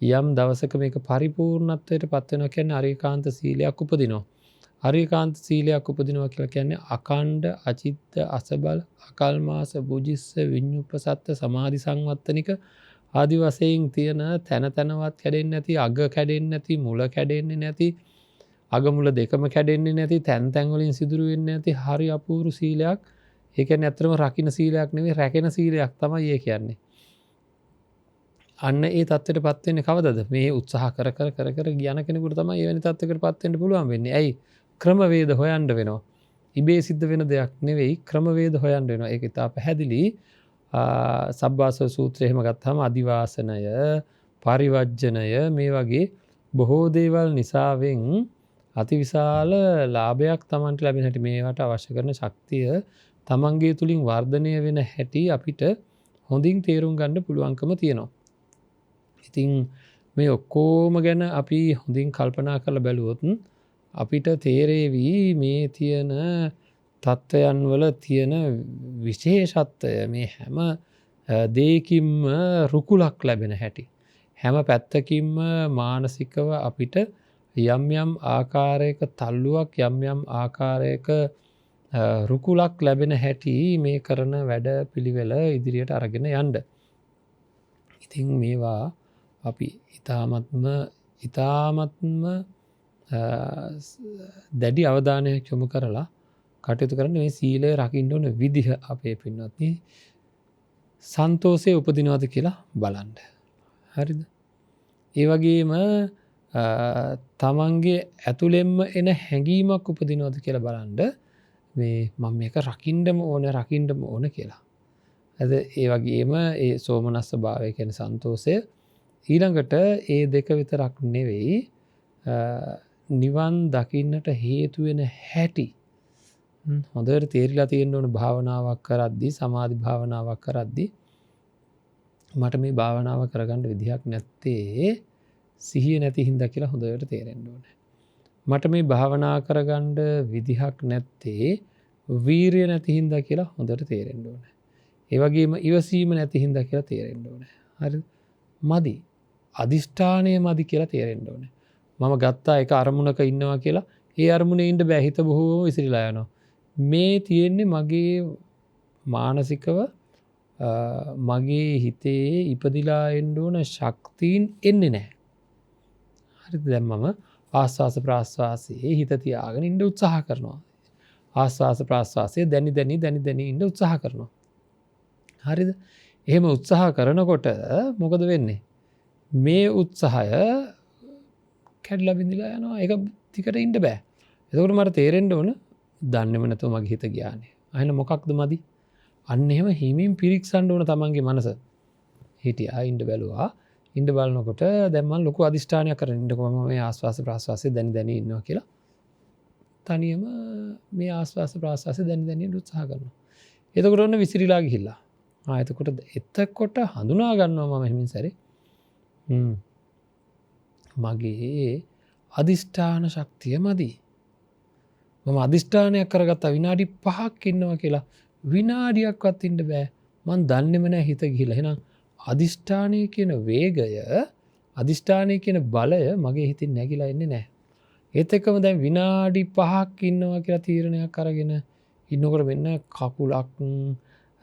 Speaker 2: යම් දවසක මේක පරිපූර්ණත්වයට පත් වෙනවා කියන්නේ අරිකාන්ත සීලයක් උපදිනවා. ආර්යකාන්ත සීලයක් උපදිනවා කියලා කියන්නේ අකණ්ඩ අචිත්ත අසබල අකල්මාස බුජිස්ස විඤ්ඤුප්පසත්ත සමාධි සංවත්තනික ආදි වශයෙන් තියෙන තන තනවත් කැඩෙන්නේ නැති අග කැඩෙන්නේ නැති මුල කැඩෙන්නේ නැති අග මුල දෙකම කැඩෙන්නේ නැති තැන් තැන් වලින් සිදුරු වෙන්නේ නැති හරි අපූර්ව සීලයක්. ඒ කියන්නේ ඇත්තටම රකින්න සීලයක් නෙවෙයි රැකෙන සීලයක් තමයි ඒ කියන්නේ. අන්න ඒ தත්ත්වයටපත් වෙන්නේ කවදද? මේ උත්සාහ කර යන කෙනෙකුට තමයි එවැනි தත්ත්වයකටපත් වෙන්න පුළුවන් වෙන්නේ. ඇයි? ක්‍රමවේද හොයන්න වෙනවා. ඉබේ සිද්ධ වෙන දෙයක් නෙවෙයි ක්‍රමවේද හොයන්න වෙනවා. ඒක ඉතා පැහැදිලි. සබ්බාසව සූත්‍රය එහෙම ගත්තාම අදිවාසනය, පරිවර්ජනය මේ වගේ බොහෝ දේවල් නිසාවෙන් අතිවිශාල ලාභයක් Tamanට ලැබෙන හැටි මේවට අවශ්‍ය කරන ශක්තිය තමන්ගේ තුලින් වර්ධනය වෙන හැටි අපිට හොඳින් තේරුම් ගන්න පුළුවන්කම තියෙනවා. ඉතින් මේ ඔක්කොම ගැන අපි හොඳින් කල්පනා කරලා බැලුවොත් අපිට තේරෙවි මේ තියෙන තත්ත්වයන් වල තියෙන විශේෂත්වය මේ හැම දෙයකින්ම රුකුලක් ලැබෙන හැටි. හැම පැත්තකින්ම මානසිකව අපිට යම් යම් ආකාරයක තල්ලුවක් යම් යම් ආකාරයක රුකුලක් ලැබෙන හැටි මේ කරන වැඩ පිළිවෙල ඉදිරියට අරගෙන යන්න. ඉතින් මේවා අපි ඉතාමත්ම දැඩි අවධානයක් යොමු කරලා කටයුතු කරන්න මේ සීලය රකින්න ඕන විදිහ අපේ පින්වත්නි සන්තෝෂයේ උපදිනවද කියලා බලන්න. හරිද? ඒ වගේම තමන්ගේ ඇතුළෙන්ම එන හැඟීමක් උපදිනවද කියලා බලන්න. මේ මම මේක රකින්නම ඕන කියලා. අද ඒ වගේම ඒ සෝමනස්ස භාවය කියන සන්තෝෂය ඊළඟට ඒ දෙක විතරක් නෙවෙයි නිවන් දකින්නට හේතු වෙන හැටි හොඳට තේරිලා තියෙන්න ඕන. භාවනාවක් කරද්දී සමාධි භාවනාවක් කරද්දී මට මේ භාවනාව කරගන්න විදිහක් නැත්තේ සිහිය නැති හින්දා කියලා හොඳට තේරෙන්න ඕනේ. මට මේ භාවනා කරගන්න විදිහක් නැත්තේ වීරිය නැති හින්දා කියලා හොඳට තේරෙන්න ඕනේ. ඒ වගේම ඉවසීම නැති හින්දා කියලා තේරෙන්න ඕනේ. හරිද? මදි. අදිෂ්ඨානය මදි කියලා තේරෙන්න ඕනේ. මම ගත්තා එක අරමුණක ඉන්නවා කියලා ඒ අරමුණේ ඉන්න බෑ. හිත බොහෝම විසිරීලා යනවා. මේ තියෙන්නේ මගේ මානසිකව මගේ හිතේ ඉපදිලා එන්න ඕන ශක්තියින් එන්නේ නැහැ. හරිද? දැන් මම ආස්වාස ප්‍රාස්වාසයේ හිත තියාගෙන ඉන්න උත්සාහ කරනවා. ආස්වාස ප්‍රාස්වාසයේ දැනි ඉන්න උත්සාහ කරනවා. හරිද? එහෙම උත්සාහ කරනකොට මොකද වෙන්නේ? මේ උත්සාහය කැඩලා බිඳලා යනවා. ඒක ටිකට ඉන්න බෑ. එතකොට මට තේරෙන්න ඕන දන්නේම නැතුව මගේ හිත ගියානේ. අහන මොකක්ද මදි? අන්න එහෙම හිමින් පිරික්සන්න ඕන තමන්ගේ මනස. හිටියා ඉන්න බැලුවා. ඉන්න බලනකොට දැන් මම ලොකු අදිෂ්ඨානයක් කරගෙන ඉන්නකො මම මේ ආස්වාස ප්‍රාස්වාසයේ දැනි ඉන්නවා කියලා. තනියම මේ ආස්වාස ප්‍රාස්වාසයේ දැනි උත්සාහ කරනවා. එතකොට ඔන්න විසිරීලා ගිහිල්ලා. එතකොට හඳුනා ගන්නවා මම හිමින් සැරේ. මගේ අදිෂ්ඨාන ශක්තිය මදි. මම අදිෂ්ඨානයක් කරගත්තා විනාඩි 5ක් ඉන්නවා කියලා. විනාඩියක්වත් ඉන්න බෑ. මං දන්නේම නැහැ හිත ගිහිලා. එහෙනම් අදිෂ්ඨානය කියන වේගය, අදිෂ්ඨානය කියන බලය මගේ හිතින් නැగిලා එන්නේ නැහැ. ඒත් එක්කම දැන් විනාඩි 5ක් ඉන්නවා කියලා තීරණයක් අරගෙන ඉන්නකොට මෙන්න කකුලක්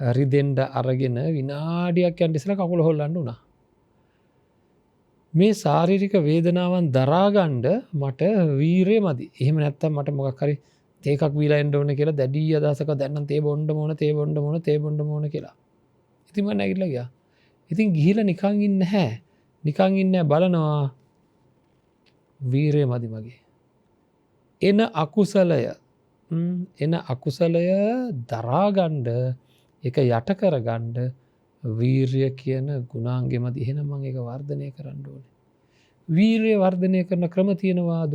Speaker 2: රිදෙන්න අරගෙන විනාඩියක් යන ඉස්සලා කකුල හොල්ලන්න උනා. මේ ශාරීරික වේදනාවන් දරාගන්න මට වීරිය මදි. එහෙම නැත්තම් මට මොකක් හරි තේකක් බීලා එන්න ඕනේ කියලා දැඩි අදහසක දැන් නම් තේ බොන්න ඕන කියලා. ඉතින් මම නැගිටලා ගියා. ඉතින් ගිහිලා නිකන් ඉන්නේ නැහැ. නිකන් ඉන්නේ බලනවා වීරිය මදි මගේ. එන අකුසලය දරාගන්න ඒක යට කරගන්න වීරිය කියන ගුණාංගෙ මදි. එහෙනම් මම ඒක වර්ධනය කරන්න ඕනේ. වීරිය වර්ධනය කරන ක්‍රම තියෙනවාද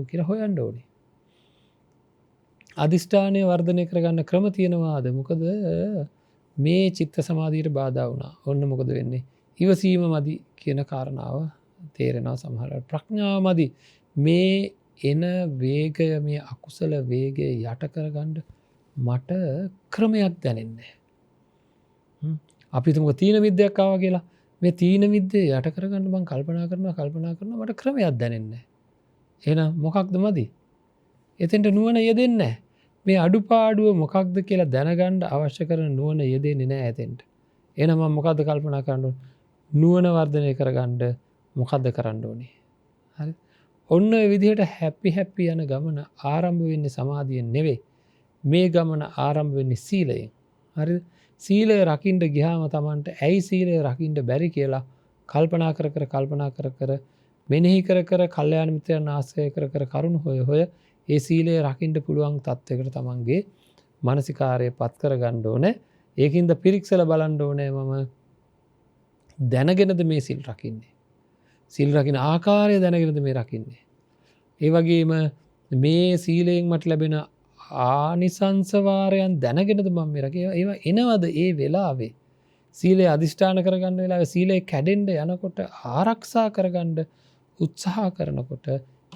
Speaker 2: කියලා හොයන්න ඕනේ. අදිෂ්ඨානය වර්ධනය කරගන්න ක්‍රම තියෙනවාද? මොකද මේ චිත්ත සමාධියට බාධා වුණා. ඔන්න මොකද වෙන්නේ? ඉවසීම මදි කියන කාරණාව තේරෙනවා සමහරවිට. ප්‍රඥාව මදි. මේ එන වේගය, මේ අකුසල වේගය යට කරගන්න මට ක්‍රමයක් දැනෙන්නේ නැහැ. අපි තුමුක තීන විද්‍යාවක් ආවා කියලා. මේ තීන විද්‍යාව යට කරගන්න මම කල්පනා කරනවා මට ක්‍රමයක් දැනෙන්නේ නැහැ. එහෙනම් මොකක්ද මදි? එතෙන්ට නුවණ යෙදෙන්නේ නැහැ. මේ අඩුපාඩුව මොකක්ද කියලා දැනගන්න අවශ්‍ය කරන නුවණ යෙදෙන්නේ නැහැ එතෙන්ට. එහෙනම් මම මොකද්ද කල්පනා කරන්න ඕනේ? නුවණ වර්ධනය කරගන්න මොකද්ද කරන්න ඕනේ? හරි. ඔන්න ඔය විදිහට හැපි යන ගමන ආරම්භ වෙන්නේ සමාධියෙන් නෙවෙයි. මේ ගමන ආරම්භ වෙන්නේ සීලයෙන්. හරිද? සීලය රකින්න ගියාම Tamanට ඇයි සීලය රකින්න බැරි කියලා කල්පනා කර මෙනෙහි කර කල්යාණ මිත්‍රයන් ආශ්‍රය කර කරුණ හොය ඒ සීලය රකින්න පුළුවන් තත්වයකට Tamanගේ මානසිකාරය පත් කරගන්න ඕනේ. ඒකින්ද පිරික්සලා බලන්න ඕනේ මම දැනගෙනද මේ සීල් රකින්නේ. සීල් රකින්න ආකාරය දැනගෙනද මේ රකින්නේ. ඒ වගේම මේ සීලයෙන් මට ලැබෙන ආනිසංස වාරයන් දැනගෙනද මම මේ රකින්නේ. ඒවා එනවද ඒ වෙලාවේ? සීලය අදිෂ්ඨාන කරගන්න වෙලාවේ සීලය කැඩෙන්න යනකොට ආරක්ෂා කරගන්න උත්සාහ කරනකොට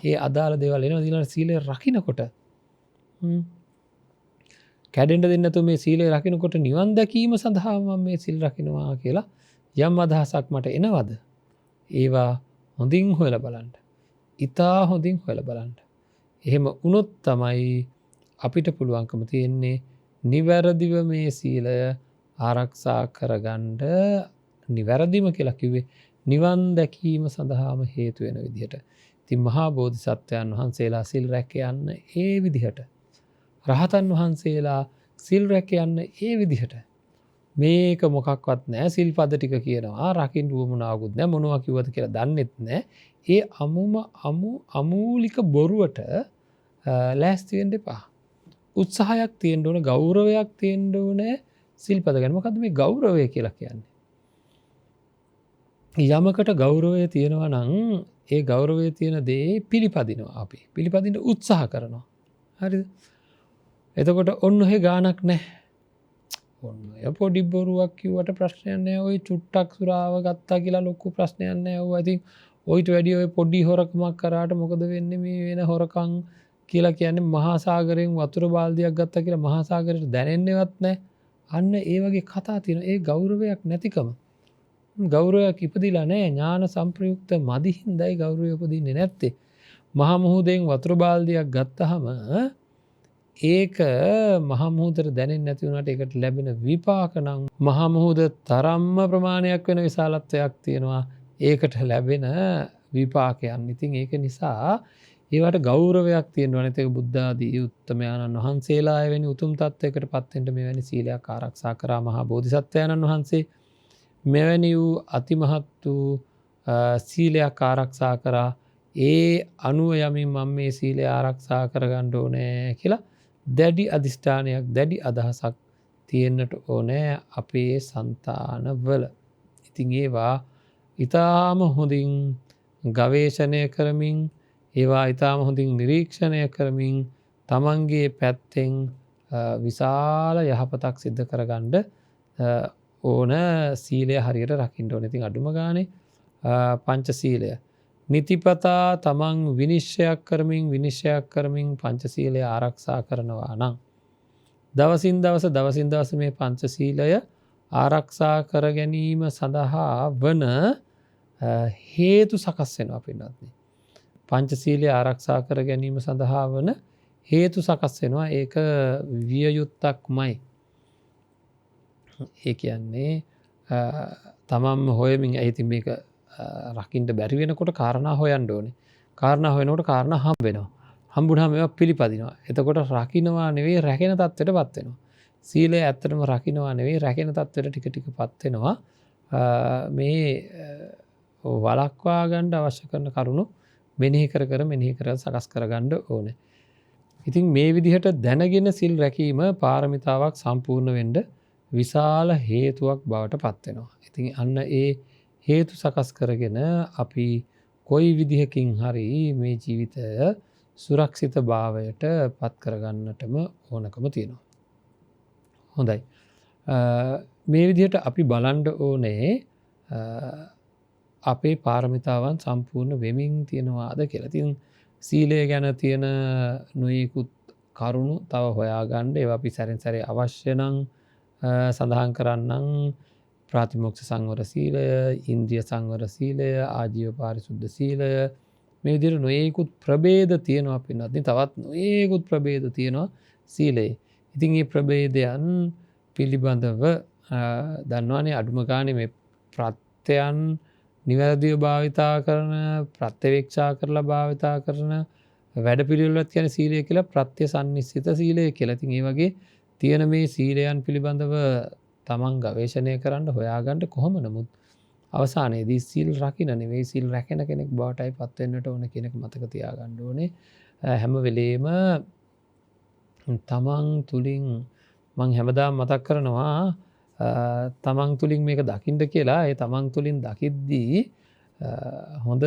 Speaker 2: ඒ අදාළ දේවල් එනවා. ඊළඟ සීලය රකින්නකොට කැඩෙන්න දෙන්නේ නැතුව මේ සීලය රකින්නකොට නිවන් දැකීම සඳහා මම මේ සීල් රකින්නවා කියලා යම් අදහසක් මට එනවද? ඒවා හොඳින් හොයලා බලන්න. ඉතා හොඳින් හොයලා බලන්න. එහෙම වුණොත් තමයි අපිට පුළුවන්කම තියෙන්නේ නිවැරදිව මේ සීලය ආරක්ෂා කරගන්න. නිවැරදිම කියලා කිව්වේ නිවන් දැකීම සඳහාම හේතු වෙන විදිහට. ඉතින් මහා බෝධිසත්වයන් වහන්සේලා සිල් රැක යන්න ඒ විදිහට. රහතන් වහන්සේලා සිල් රැක යන්න ඒ විදිහට. මේක මොකක්වත් නැහැ. සිල්පද ටික කියනවා රකින්න උවමනාවකුත් නැහැ. මොනවා කිව්වද කියලා දන්නෙත් නැහැ. ඒ අමූලික බොරුවට ලෑස්ති වෙන්න එපා. උත්සාහයක් තියෙන්න ඕන, ගෞරවයක් තියෙන්න ඕනේ සිල්පද ගැන. මොකද්ද මේ ගෞරවය කියලා කියන්නේ? යමකට ගෞරවය තියෙනවා නම් ඒ ගෞරවය තියෙන දේ පිළිපදිනවා අපි. පිළිපදින්න උත්සාහ කරනවා. හරිද? එතකොට ඔන්න ඔහෙ ගානක් නැහැ. ඔන්න ඔය පොඩි බොරුවක් කිව්වට ප්‍රශ්නයක් නැහැ. ওই චුට්ටක් සුරාව ගත්තා කියලා ලොකු ප්‍රශ්නයක් නැහැ. ඔය ඉතින් ඔයිට වැඩි ඔය පොඩි හොරකමක් කරාට මොකද වෙන්නේ? මේ වෙන හොරකම් කියලා කියන්නේ මහා සාගරයෙන් වතුර බාල්දියක් ගත්තා කියලා මහා සාගරයට දැනෙන්නේවත් නැහැ. අන්න ඒ වගේ කතා තියෙනවා. ඒ ගෞරවයක් නැතිකම. ගෞරවයක් ඉපදිලා නැහැ. ඥාන සංප්‍රයුක්ත මදි හින්දායි ගෞරවය උපදින්නේ නැත්තේ. මහා මුහුදෙන් වතුර බාල්දියක් ගත්තාම ඒක මහා මුහුදට දැනෙන්නේ නැති වුණාට ඒකට ලැබෙන විපාක නම් මහා මුහුද තරම්ම ප්‍රමාණයක් වෙන විශාලත්වයක් තියෙනවා. ඒකට ලැබෙන විපාකයන්. ඉතින් ඒක නිසා ඒවට ගෞරවයක් තියෙනවා. නැත්නම් බුද්ධ ආදී උත්තමයන්න් වහන්සේලා එවැනි උතුම් තත්වයකට පත් වෙන්න මෙවැනි සීලයක් ආරක්ෂා කරා මහා බෝධිසත්වයන්න් වහන්සේ. මෙවැනි වූ අතිමහත් වූ සීලයක් ආරක්ෂා කරා. ඒ අනුව යමින් මම මේ සීලය ආරක්ෂා කරගන්න ඕනේ කියලා දැඩි අදිෂ්ඨානයක්, දැඩි අදහසක් තියෙන්නට ඕනේ අපේ సంతානවල. ඉතින් ඒවා ඊටාම හොඳින් ගවේෂණය කරමින්, ඒවා ඊටාම හොඳින් නිරීක්ෂණය කරමින් තමන්ගේ පැත්තෙන් විශාල යහපතක් සිද්ධ කරගන්න ඕන සීලය හරියට රකින්න ඕනේ. ඉතින් අඩුම ගානේ පංච සීලය නිතිපතා තමන් විනිශ්චයක් කරමින් පංචශීලය ආරක්ෂා කරනවා නම් දවසින් දවස මේ පංචශීලය ආරක්ෂා කර ගැනීම සඳහා වන හේතු සකස් වෙනවා පින්වත්නි. පංචශීලය ආරක්ෂා කර ගැනීම සඳහා වන හේතු සකස් වෙනවා. ඒක විය යුත්තක්මයි. ඒ කියන්නේ තමන්ම හොයමින් ඉතින් මේක රකින්න බැරි වෙනකොට කාරණා හොයන්න ඕනේ. කාරණා හොයනකොට කාරණා හම්බ වෙනවා. හම්බුනහම ඒවා පිළිපදිනවා. එතකොට රකින්නවා නෙවෙයි රැකෙන තත්ත්වයටපත් වෙනවා. සීලය ඇත්තටම රකින්නවා නෙවෙයි රැකෙන තත්ත්වයට ටික ටිකපත් වෙනවා. මේ වළක්වා ගන්න අවශ්‍ය කරන කරුණු මෙනෙහි කර සකස් කරගන්න ඕනේ. ඉතින් මේ විදිහට දැනගෙන සිල් රැකීම පාරමිතාවක් සම්පූර්ණ වෙන්න විශාල හේතුවක් බවට පත් වෙනවා. ඉතින් අන්න ඒ හේතු සකස් කරගෙන අපි කොයි විදිහකින් හරි මේ ජීවිතය සුරක්ෂිත භාවයට පත් කරගන්නටම ඕනකම තියෙනවා. හොඳයි. මේ විදිහට අපි බලන්න ඕනේ අපේ පාරමිතාවන් සම්පූර්ණ වෙමින් තියෙනවාද කියලා. ඉතින් සීලය ගැන තියෙන නොයෙකුත් කරුණු තව හොයාගන්න ඒවා අපි සැරෙන් සැරේ අවශ්‍ය නම් සඳහන් කරන්නම්. ප්‍රාතිමොක්ෂ සංවර සීලය, ඉන්ද්‍රිය සංවර සීලය, ආජීව පාරිශුද්ධ සීලය, මේ විදිහට නොයෙකුත් ප්‍රභේද තියෙනවා පින්නත්. තවත් නොයෙකුත් ප්‍රභේද තියෙනවා සීලේ. ඉතින් මේ ප්‍රභේදයන් පිළිබඳව දන්නවනේ අඩුම ගානේ මේ ප්‍රත්‍යයන් නිවැරදිව භාවිතා කරන ප්‍රත්‍යවේක්ෂා කරලා භාවිතා කරන වැඩපිළිවෙලක් කියන සීලය කියලා ප්‍රත්‍ය සම්නිස්සිත සීලය කියලා. ඉතින් මේ වගේ තියෙන මේ සීලයන් පිළිබඳව තමන් ගවේෂණය කරන්න හොයාගන්න කොහොම නමුත් අවසානයේදී සීල් රකින්න නෙවෙයි සීල් රැකෙන කෙනෙක් බවටයි පත් වෙන්නට ඕන කියන එක මතක තියාගන්න ඕනේ. හැම වෙලේම තමන් තුලින් මං හැමදාම මතක් කරනවා තමන් තුලින් මේක දකින්න කියලා. ඒ තමන් තුලින් දකිද්දී හොඳ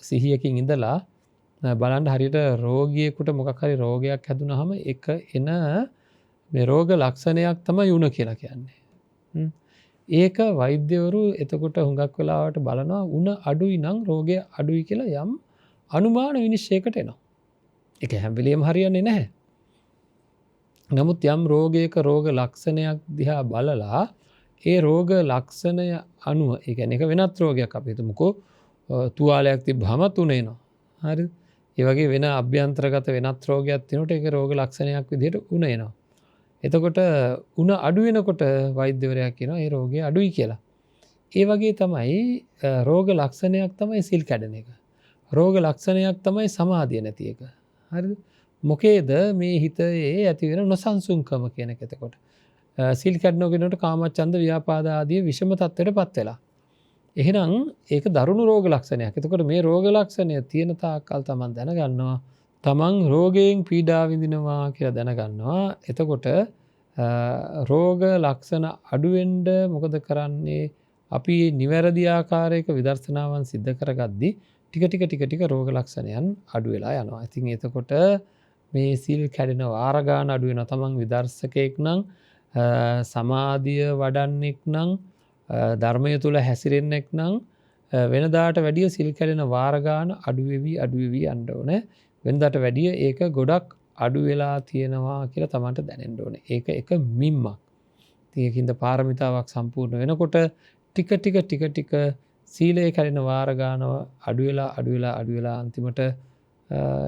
Speaker 2: සිහියකින් ඉඳලා බලන්න හරියට රෝගියෙකුට මොකක් හරි රෝගයක් හැදුනහම එක එන මේ රෝග ලක්ෂණයක් තමයි උණ කියලා කියන්නේ. ඒක වෛද්‍යවරු එතකොට හුඟක් වෙලාවට බලනවා උණ අඩුයි නම් රෝගය අඩුයි කියලා යම් අනුමාන විනිශ්චයකට එනවා. ඒක හැම වෙලෙම හරියන්නේ නැහැ. නමුත් යම් රෝගයක රෝග ලක්ෂණයක් දිහා බලලා ඒ රෝග ලක්ෂණය අනුව ඒ කියන්නේ එක වෙනත් රෝගයක් අපි හිතමුකෝ තුවාලයක් තිබ්බහම තුනේනවා. හරිද? ඒ වගේ වෙන අභ්‍යන්තරගත වෙනත් රෝගයක් තියෙනකොට ඒක රෝග ලක්ෂණයක් විදිහට උණ එනවා. එතකොට උණ අඩු වෙනකොට වෛද්‍යවරයා කියනවා ඒ රෝගය අඩුයි කියලා. ඒ වගේ තමයි රෝග ලක්ෂණයක් තමයි සිල් කැඩෙන එක. රෝග ලක්ෂණයක් තමයි සමාධිය නැති එක. හරිද? මොකේද මේ හිතේ ඇති වෙන නොසන්සුන්කම කියන එක. එතකොට සිල් කැඩෙන කෙනාට කාමච්ඡන්ද ව්‍යාපාද ආදී විෂම තත්ත්වයටපත් වෙලා. එහෙනම් ඒක දරුණු රෝග ලක්ෂණයක්. එතකොට මේ රෝග ලක්ෂණය තියෙන තාක්කල් තමන් දැනගන්නවා තමන් රෝගයෙන් පීඩා විඳිනවා කියලා දැනගන්නවා. එතකොට රෝග ලක්ෂණ අඩු වෙන්න මොකද කරන්නේ? අපි නිවැරදි ආකාරයක විදර්ශනාවන් සිද්ධ කරගද්දී ටික ටික රෝග ලක්ෂණයන් අඩු වෙලා යනවා. ඉතින් එතකොට මේ සිල් කැඩෙන වාර ගන්න අඩු වෙනවා. තමන් විදර්ශකයෙක් නම් සමාධිය වඩන්නෙක් නම් ධර්මය තුල හැසිරෙන්නෙක් නම් වෙනදාට වැඩිය සිල් කැඩෙන වාර ගන්න අඩු වෙවි යන්න ඕනේ. වෙනදාට වැඩිය ඒක ගොඩක් අඩු වෙලා තියෙනවා කියලා තමන්ට දැනෙන්න ඕනේ. ඒක එක මිම්මක්. ඉතින් ඒකින්ද පාරමිතාවක් සම්පූර්ණ වෙනකොට ටික සීලය කැඩෙන වාර ගන්නව අඩු වෙලා අන්තිමට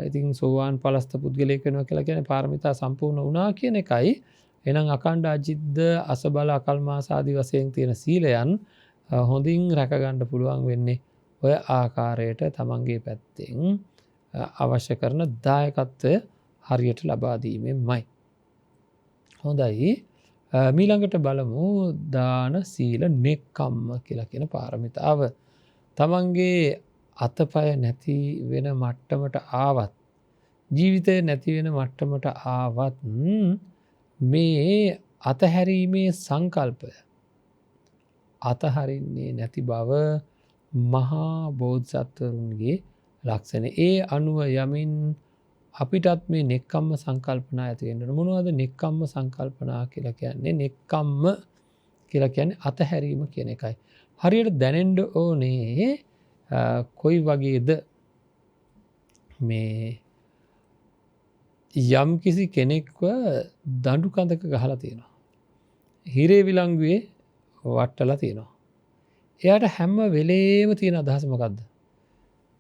Speaker 2: ඉතින් සෝවාන් පලස්ත පුද්ගලයෙක් වෙනවා කියලා කියන්නේ පාරමිතා සම්පූර්ණ වුණා කියන එකයි. එහෙනම් අකණ්ඩ අජිද්ද අසබල අකල්මාස ආදී වශයෙන් තියෙන සීලයන් හොඳින් රැක ගන්න පුළුවන් වෙන්නේ ඔය ආකාරයට තමන්ගේ පැත්තෙන් අවශ්‍ය කරන දායකත්වය හරියට ලබා දීමෙන්මයි. හොඳයි. මීළඟට බලමු දාන සීල නෙක්ඛම්ම කියලා කියන පාරමිතාව. තමන්ගේ අතපය නැති වෙන මට්ටමට ආවත් ජීවිතේ නැති වෙන මට්ටමට ආවත් මේ අතහැරීමේ සංකල්පය අතහරින්නේ නැති බව මහා බෝධිසත්වරුන්ගේ ලක්ෂණ. ඒ අනුව යමින් අපිටත් මේ නෙක්ඛම්ම සංකල්පනා ඇති වෙන්න ඕන. මොනවද නෙක්ඛම්ම සංකල්පනා කියලා කියන්නේ? නෙක්ඛම්ම කියලා කියන්නේ අතහැරීම කියන එකයි. හරියට දැනෙන්න ඕනේ කොයි වගේද මේ යම් කිසි කෙනෙක්ව දඬු කඳක ගහලා තියෙනවා. හිරේ විලංගුවේ වට්ටලා තියෙනවා. එයාට හැම වෙලේම තියෙන අදහස මොකද්ද?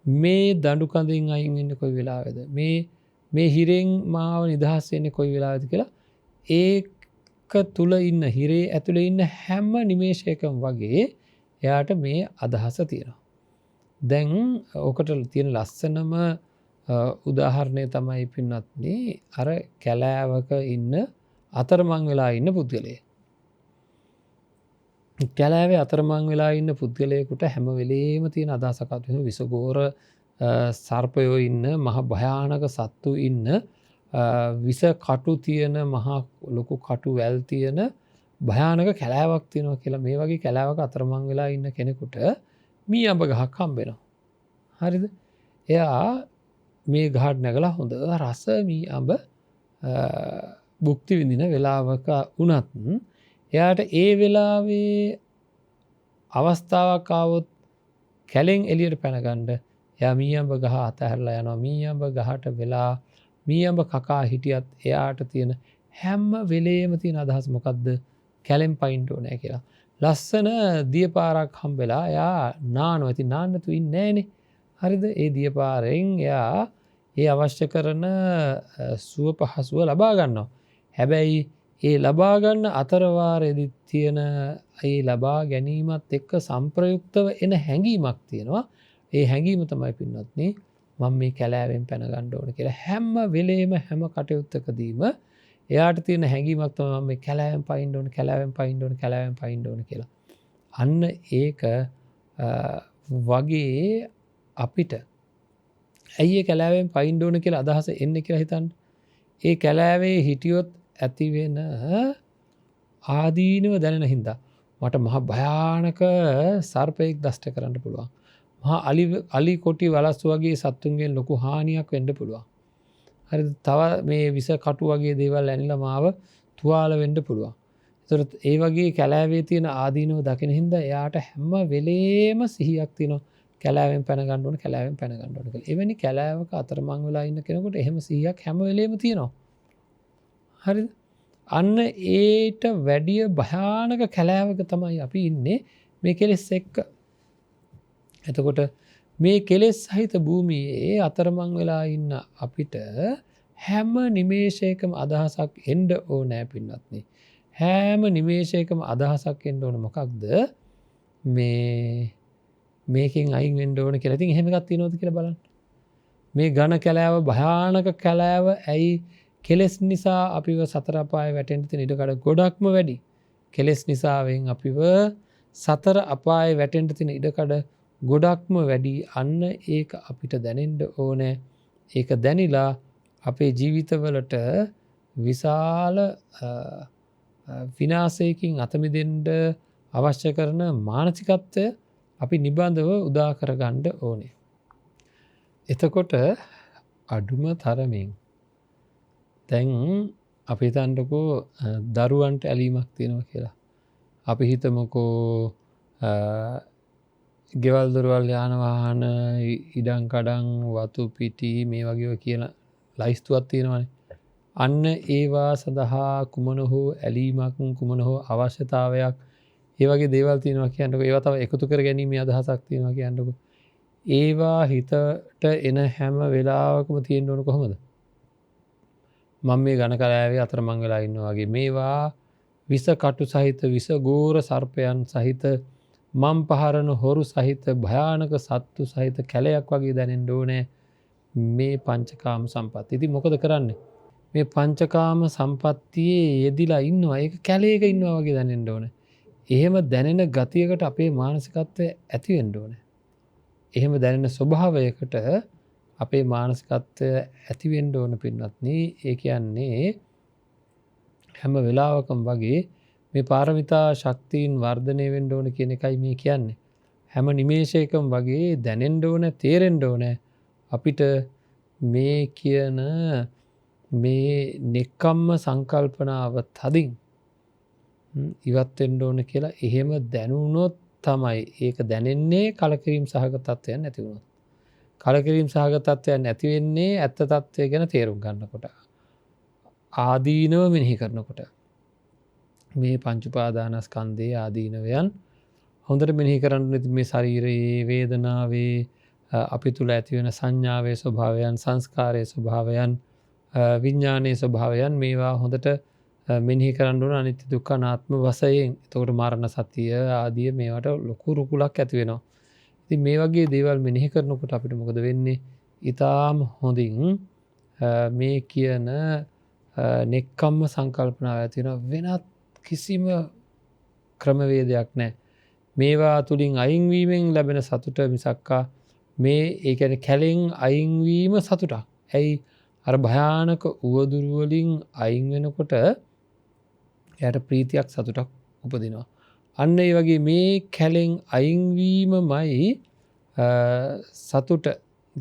Speaker 2: මේ දඬු කඳෙන් අයින් වෙන්නේ කොයි වෙලාවේද? මේ හිරෙන් මාව නිදහස් වෙන්නේ කොයි වෙලාවේද කියලා ඒක තුල ඉන්න හිරේ ඇතුලේ ඉන්න හැම නිමේෂයකම වගේ එයාට මේ අදහස තියෙනවා. දැන් ඔකට තියෙන ලස්සනම උදාහරණය තමයි පින්වත්නි අර කැලෑවක ඉන්න අතරමං වෙලා ඉන්න පුද්ගලයා. කැලෑවේ අතරමං වෙලා ඉන්න පුද්ගලයෙකුට හැම වෙලේම තියෙන අදහසක් අතන විසගෝර සර්පයෝ ඉන්න මහ භයානක සත්තු ඉන්න විස කටු තියෙන මහා ලොකු කටු වැල් තියෙන භයානක කැලෑවක් තියෙනවා කියලා. මේ වගේ කැලෑවක අතරමං වෙලා ඉන්න කෙනෙකුට මී අඹ ගහක් හම්බ වෙනවා. හරිද? එයා මේ ගහට නැගලා හොඳ රස මී අඹ භුක්ති විඳින වෙලාවක වුණත් එයාට ඒ වෙලාවේ අවස්ථාවක් ආවොත් කැලෙන් එළියට පැනගන්න එයා මී අඹ ගහ අතහැරලා යනවා. මී අඹ ගහට වෙලා මී අඹ කකා හිටියත් එයාට තියෙන හැම වෙලේම තියෙන අදහස මොකද්ද? කැලෙන් පයින්න ඕනේ කියලා. ලස්සන දියපාරක් හම්බෙලා එයා නානවා. ඉතින් නාන්න තු ඉන්නේ නැහනේ. හරිද? ඒ දියපාරෙන් එයා ඒ අවශ්‍ය කරන සුව පහසුව ලබා ගන්නවා. හැබැයි ඒ ලබා ගන්න අතරවාරෙදි තියෙන ඒ ලබා ගැනීමත් එක්ක සම්ප්‍රයුක්තව එන හැඟීමක් තියෙනවා. ඒ හැඟීම තමයි පින්වත්නි මම මේ කැලෑවෙන් පැන ගන්න ඕන කියලා. හැම වෙලේම හැම කටයුත්තකදීම එයාට තියෙන හැඟීමක් තමයි මම මේ කැලෑවෙන් පයින්න ඕන, කැලෑවෙන් පයින්න ඕන, කැලෑවෙන් පයින්න ඕන කියලා. අන්න ඒක වගේ අපිට ඇයි ඒ කැලෑවෙන් පයින්න ඕන කියලා අදහස එන්නේ කියලා හිතන්න. ඒ කැලෑවේ හිටියොත් ඇතිවෙන ආදීනව දැනෙන හින්දා මට මහ භයානක සර්පයෙක් දෂ්ට කරන්න පුළුවන්. මහා අලි කොටි වලස්සු වගේ සත්තුන්ගෙන් ලොකු හානියක් වෙන්න පුළුවන්. හරි, තව මේ විස කටු වගේ දේවල් ඇනිලා මාව තුවාල වෙන්න පුළුවන්. ඒතර ඒ වගේ කැලෑවේ තියෙන ආදීනව දකින හින්දා එයාට හැම වෙලේම සිහියක් තියෙනවා. කැලෑවෙන් පැන ගන්න ඕන, කැලෑවෙන් පැන ගන්න ඕන කියලා. එවැනි කැලෑවක අතරමං වෙලා ඉන්න කෙනෙකුට එහෙම සිහියක් හැම වෙලේම තියෙනවා. හරිද? අන්න ඒට වැඩිය භයානක කැලෑවක තමයි අපි ඉන්නේ මේ කෙලෙස් එක්ක. එතකොට මේ කෙලෙස් සහිත භූමියේ අතරමං වෙලා ඉන්න අපිට හැම නිමේෂයකම අදහසක් එන්න ඕනෑ පින්වත්නි. හැම නිමේෂයකම අදහසක් එන්න ඕන මොකක්ද? මේකෙන් අයින් වෙන්න ඕන කියලා. ඉතින් එහෙම එකක් තියෙනවද කියලා බලන්න. මේ ඝන කැලෑව භයානක කැලෑව ඇයි කෙලෙස් නිසා අපිව සතර අපායේ වැටෙන්න තියෙන ඉඩකඩ ගොඩක්ම වැඩි. කෙලෙස් නිසාවෙන් අපිව සතර අපායේ වැටෙන්න තියෙන ඉඩකඩ ගොඩක්ම වැඩි. අන්න ඒක අපිට දැනෙන්න ඕනේ. ඒක දැනිලා අපේ ජීවිතවලට විශාල විනාශයකින් අත මිදෙන්න අවශ්‍ය කරන මානසිකත්වය අපි නිබඳව උදා කරගන්න ඕනේ. එතකොට අඩුම තරමින් දැන් අපි හිතන්නකෝ දරුවන්ට ඇලීමක් තියෙනවා කියලා. අපි හිතමුකෝ ගෙවල් දොරවල් යාන වාහන ඉඩම් කඩම් වතු පිටි මේ වගේ කියන ලයිස්තුවක් තියෙනවානේ. අන්න ඒවා සඳහා කුමන හෝ ඇලීමක්, කුමන හෝ අවශ්‍යතාවයක් ඒ වගේ දේවල් තියෙනවා කියන්නකෝ. ඒවා තව එකතු කර ගැනීමේ අදහසක් තියෙනවා කියන්නකෝ. ඒවා හිතට එන හැම වෙලාවකම තියෙන්න ඕන කොහොමද? මම මේ ඝන කැලෑවේ අතරමං වෙලා ඉන්නවා වගේ මේවා විස කටු සහිත විස ගෝර සර්පයන් සහිත මම් පහරන හොරු සහිත භයානක සත්තු සහිත කැලයක් වගේ දැනෙන්න ඕනේ මේ පංචකාම සම්පatti. ඉතින් මොකද කරන්නේ? මේ පංචකාම සම්පත්තියේ යෙදිලා ඉන්නවා. ඒක කැලේක ඉන්නවා වගේ දැනෙන්න ඕනේ. එහෙම දැනෙන ගතියකට අපේ මානසිකත්වය ඇති වෙන්න ඕනේ. එහෙම දැනෙන ස්වභාවයකට අපේ මානසිකත්වය ඇති වෙන්න ඕන පින්වත්නි. ඒ කියන්නේ හැම වෙලාවකම වගේ මේ පාරමිතා ශක්තියින් වර්ධනය වෙන්න ඕන කියන එකයි මේ කියන්නේ. හැම නිමේෂයකම වගේ දැනෙන්න ඕන, තේරෙන්න ඕන අපිට මේ කියන මේ නෙක්ඛම්ම සංකල්පනාව තදින් ඉවත් වෙන්න ඕන කියලා. එහෙම දැනුනොත් තමයි ඒක දැනෙන්නේ කලකිරීම සහගත තත්ත්වයන් නැති වුණොත්. කලකිරීම සහගත තත්ත්වයන් නැති වෙන්නේ ඇත්ත තත්ත්වය ගැන තේරුම් ගන්නකොට. ආදීනව මෙනෙහි කරනකොට. මේ පංච උපාදානස්කන්ධයේ ආදීනවයන් හොඳට මෙනෙහි කරන්න. මේ ශරීරයේ වේදනාවේ අපි තුල ඇති වෙන සංඥාවේ ස්වභාවයන්, සංස්කාරයේ ස්වභාවයන්, විඥානයේ ස්වභාවයන් මේවා හොඳට මෙනෙහි කරන්න ඕන අනිත්‍ය දුක්ඛ අනාත්ම වශයෙන්. එතකොට මරණ සතිය ආදී මේවට ලොකු රුකුලක් ඇති වෙනවා. ඉතින් මේ වගේ දේවල් මෙනෙහි කරනකොට අපිට මොකද වෙන්නේ? ඊටාම හොඳින් මේ කියන නෙක්ඛම්ම සංකල්පනාව ඇති වෙනවා. වෙනත් කිසිම ක්‍රමවේදයක් නැහැ. මේවා තුලින් අයින් වීමෙන් ලැබෙන සතුට මිසක්කා මේ ඒ කියන්නේ කැලෙන් අයින් වීම සතුටක්. ඇයි? අර භයානක උවදුරු වලින් අයින් වෙනකොට එයාට ප්‍රීතියක් සතුටක් උපදිනවා. අන්න ඒ වගේ මේ කැලෙන් අයින් වීමමයි සතුට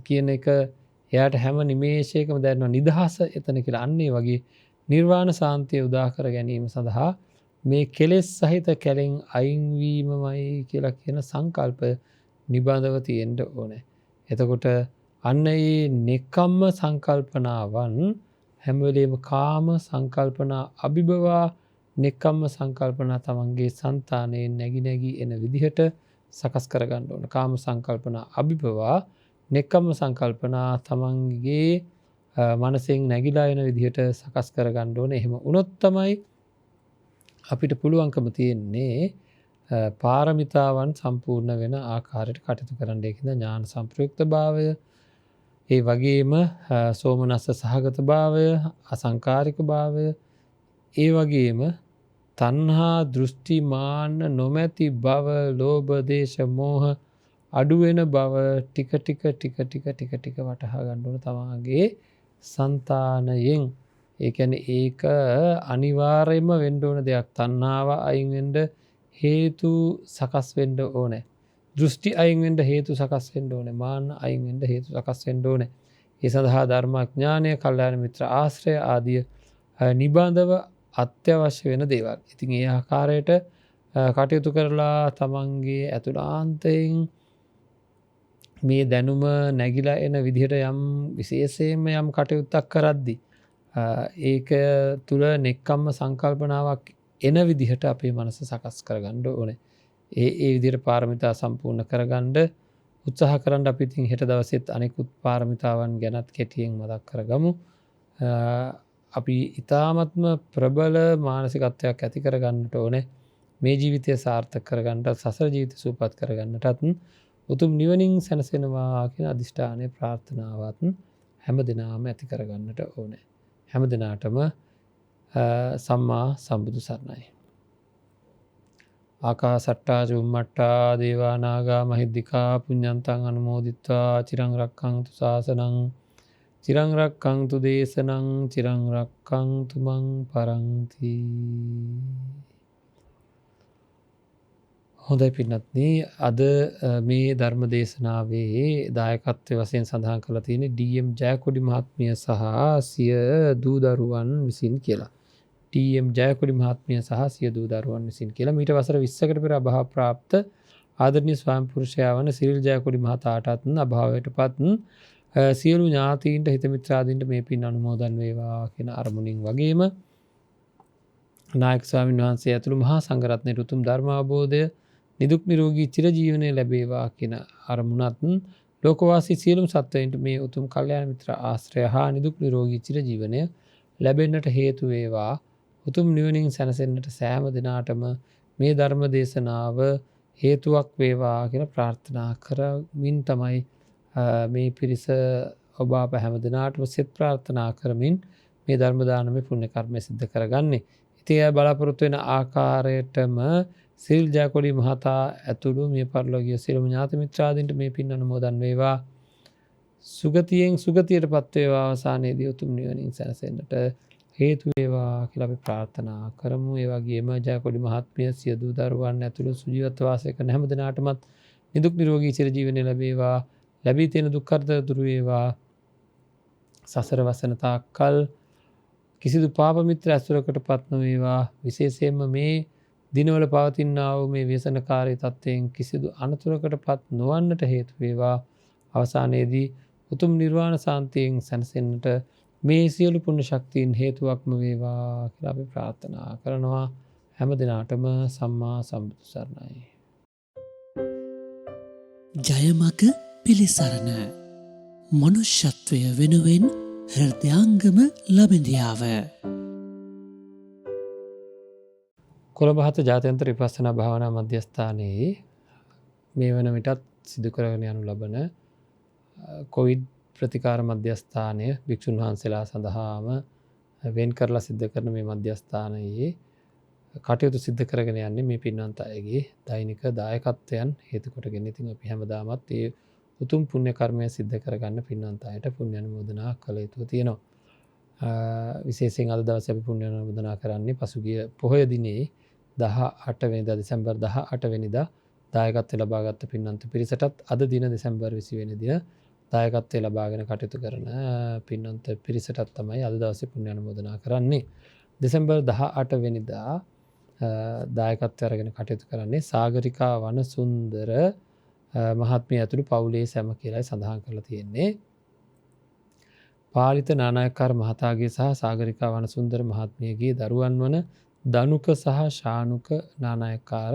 Speaker 2: කියන එක එයාට හැම නිමේෂයකම දැනෙන නිදහස එතන කියලා. අන්න ඒ වගේ නිර්වාණ සාන්තිය උදා කර ගැනීම සඳහා මේ කෙලෙස් සහිත කැලෙන් අයින් වීමමයි කියලා කියන සංකල්ප නිබඳව තියෙන්න ඕනේ. එතකොට අන්න ඒ නෙක්ඛම්ම සංකල්පනාවන් හැම වෙලේම කාම සංකල්පනා අභිභවා නෙක්ඛම්ම සංකල්පනා තමන්ගේ సంతානයේ නැగి නැగి එන විදිහට සකස් කර ගන්න ඕන. කාම සංකල්පනා අභිභවා නෙක්කම්ම සංකල්පනා තමන්ගේ මනසෙන් නැగిලා එන විදිහට සකස් කරගන්න ඕනේ. එහෙම වුණොත් තමයි අපිට පුළුවන්කම තියෙන්නේ පාරමිතාවන් සම්පූර්ණ වෙන ආකාරයට කටයුතු කරන්න. ඒකද ඥාන සම්ප්‍රයුක්ත භාවය, ඒ වගේම සෝමනස්ස සහගත භාවය, අසංකාරික භාවය, ඒ වගේම තණ්හා දෘෂ්ටි මාන්න නොමැති බව, ලෝභ දේශ මෝහ අඩුවෙන බව ටික ටික වටහා ගන්න ඕන තමන්ගේ సంతානයෙන්. ඒ කියන්නේ ඒක අනිවාර්යයෙන්ම වෙන්න ඕන දෙයක්. තණ්හාව අයින් වෙන්න හේතු සකස් වෙන්න ඕනේ. දෘෂ්ටි අයින් වෙන්න හේතු සකස් වෙන්න ඕනේ. මාන්න අයින් වෙන්න හේතු සකස් වෙන්න ඕනේ. ඒ සඳහා ධර්මඥානය, කල්යාණ මිත්‍ර ආශ්‍රය ආදිය නිබඳව අත්‍යවශ්‍ය වෙන දේවල්. ඉතින් ඒ ආකාරයට කටයුතු කරලා තමන්ගේ ඇතුළාන්තයෙන් මේ දැනුම නැగిලා එන විදිහට යම් විශේෂයෙන්ම යම් කටයුත්තක් කරද්දි ඒක තුළ නෙක්කම්ම සංකල්පනාවක් එන විදිහට අපේ මනස සකස් කරගන්න ඕනේ. ඒ විදිහට පාරමිතා සම්පූර්ණ කරගන්න උත්සාහ කරන්න. අපි ඉතින් හෙට දවසෙත් අනෙකුත් පාරමිතාවන් ගැනත් කෙටියෙන් මතක් කරගමු. අපි ඊ타ත්ම ප්‍රබල මානසිකත්වයක් ඇති කරගන්නට ඕනේ. මේ ජීවිතය සාර්ථක කරගන්නට, සසර ජීවිත සූපපත් කරගන්නටත්, උතුම් නිවනින් සැනසෙනවා කියන අදිෂ්ඨානය, ප්‍රාර්ථනාවත් හැම දිනම ඇති කරගන්නට ඕනේ. හැම දිනාටම සම්මා සම්බුදු සරණයි. ආකාසට්ටා චුම්මට්ටා දේවා නාග මහිද්దికා පුඤ්ඤන්තං අනුමෝදිත්වා චිරං රක්ඛන්තු ශාසනං චිරං රක්ඛන්තු දේශනං චිරං රක්ඛන්තු මං පරන්ති. හොඳයි පින්වත්නි, අද මේ ධර්ම දේශනාවේ දායකත්වයේ වශයෙන් සඳහන් කරලා තියෙන්නේ ඩී.එම්. ජයකොඩි මහත්මිය සහ සිය දූ දරුවන් විසින් කියලා. ඩී.එම්. ජයකොඩි මහත්මිය සහ සිය දූ දරුවන් විසින් කියලා. මීට වසර 20කට පෙර අභාව ප්‍රාප්ත ආදරණීය ස්වාමි පුරුෂයා වන සිරිල් ජයකොඩි මහතාටත් අභාවයටපත් සියලු ඥාතීන්ට, හිත මිත්‍රාදීන්ට මේ පින් අනුමෝදන් වේවා කියන අරමුණින් වගේම නායක ස්වාමීන් වහන්සේ ඇතුළු මහා සංඝරත්නයේ උතුම් ධර්ම අවබෝධය, නිදුක් නිරෝගී චිරජීවනය ලැබේවා කියන අරමුණත් ලෝකවාසී සියලුම සත්වයින්ට මේ උතුම් කල්යාණ මිත්‍ර ආශ්‍රය හා නිදුක් නිරෝගී චිරජීවනය ලැබෙන්නට හේතු වේවා. උතුම් නිවනින් සැනසෙන්නට සෑම දිනාටම මේ ධර්ම දේශනාව හේතුවක් වේවා කියලා ප්‍රාර්ථනා කරමින් තමයි මේ පිරිස ඔබ අප හැම දිනාටම සෙත් ප්‍රාර්ථනා කරමින් මේ ධර්ම දානමය පුණ්‍ය කර්මය සිද්ධ කරගන්නේ. ඉතින් බලාපොරොත්තු වෙන ආකාරයටම සිරිල් ජයකොඩි මහතා ඇතුළු මේ පරිලෝකීය සියලුම ඥාති මිත්‍රාදීන්ට මේ පින් අනුමෝදන් වේවා. සුගතියෙන් සුගතියටපත් වේවා. අවසානයේදී උතුම් නිවනින් සැනසෙන්නට හේතු වේවා කියලා අපි ප්‍රාර්ථනා කරමු. ඒ වගේම ජයකොඩි මහත්මිය, සිය දූ දරුවන් ඇතුළු සුජීවත්ව වාසය කරන හැම දිනාටමත් නිදුක් නිරෝගී චිරජීවනය ලැබේවා. ලැබී තියෙන දුක් කරදර දුරු වේවා. සසර වසන තාක්කල් කිසිදු පාප මිත්‍ර ඇසුරකටපත් නොවේවා. විශේෂයෙන්ම මේ දිනවල පවතිනා වූ මේ ව්‍යසනකාරී තත්ත්වයෙන් කිසිදු අනතුරකටපත් නොවන්නට හේතු වේවා. අවසානයේදී උතුම් නිර්වාණ සාන්තියෙන් සැනසෙන්නට මේ සියලු පුණ්‍ය ශක්තියින් හේතුවක්ම වේවා කියලා අපි ප්‍රාර්ථනා කරනවා. හැම දිනාටම සම්මා සම්බුදු සරණයි.
Speaker 3: ජයමග පිළිසරණ මනුෂ්‍යත්වය වෙනුවෙන් හෘදයාංගම ලබඳියාව.
Speaker 2: කොළඹ ජාත්‍යන්තර විපස්සනා භාවනා මධ්‍යස්ථානයේ මේ වන විටත් සිදු කරගෙන යනු ලබන කොවිඩ් ප්‍රතිකාර මධ්‍යස්ථානය භික්ෂුන් වහන්සේලා සඳහාම වෙන් කරලා සිද්ධ කරන මේ මධ්‍යස්ථානයේ කටයුතු සිද්ධ කරගෙන යන්නේ මේ පින්වන්ත අයගේ දෛනික දායකත්වයන් හේතු කොටගෙන. ඉතින් අපි හැමදාමත් ඒ උතුම් පුණ්‍ය කර්මය සිද්ධ කරගන්න පින්වන්ත අයට පුණ්‍ය අනුමෝදනා කළ යුතු තියෙනවා. විශේෂයෙන් අද දවසේ අපි පුණ්‍ය අනුමෝදනා කරන්නේ පසුගිය පොහොය දිනේ 18 වෙනිදා දෙසැම්බර් 18 වෙනිදා දායකත්වය ලබාගත් පින්වන්ත පිරිසටත් අද දින දෙසැම්බර් 20 වෙනි දින දායකත්වය ලබාගෙන කටයුතු කරන පින්වන්ත පිරිසටත් තමයි අද දවසේ පුණ්‍ය අනුමෝදනා කරන්නේ. දෙසැම්බර් 18 වෙනිදා දායකත්වය අරගෙන කටයුතු කරන්නේ සාගරිකා වනසුන්දර මහත්මිය ඇතුළු පවුලේ සැම කියලායි සඳහන් කරලා තියෙන්නේ. පාලිත නානායක්කාර මහතාගේ සහ සාගරිකා වනසුන්දර මහත්මියගේ දරුවන් වන දනුක සහ ශානුක නානායක්කාර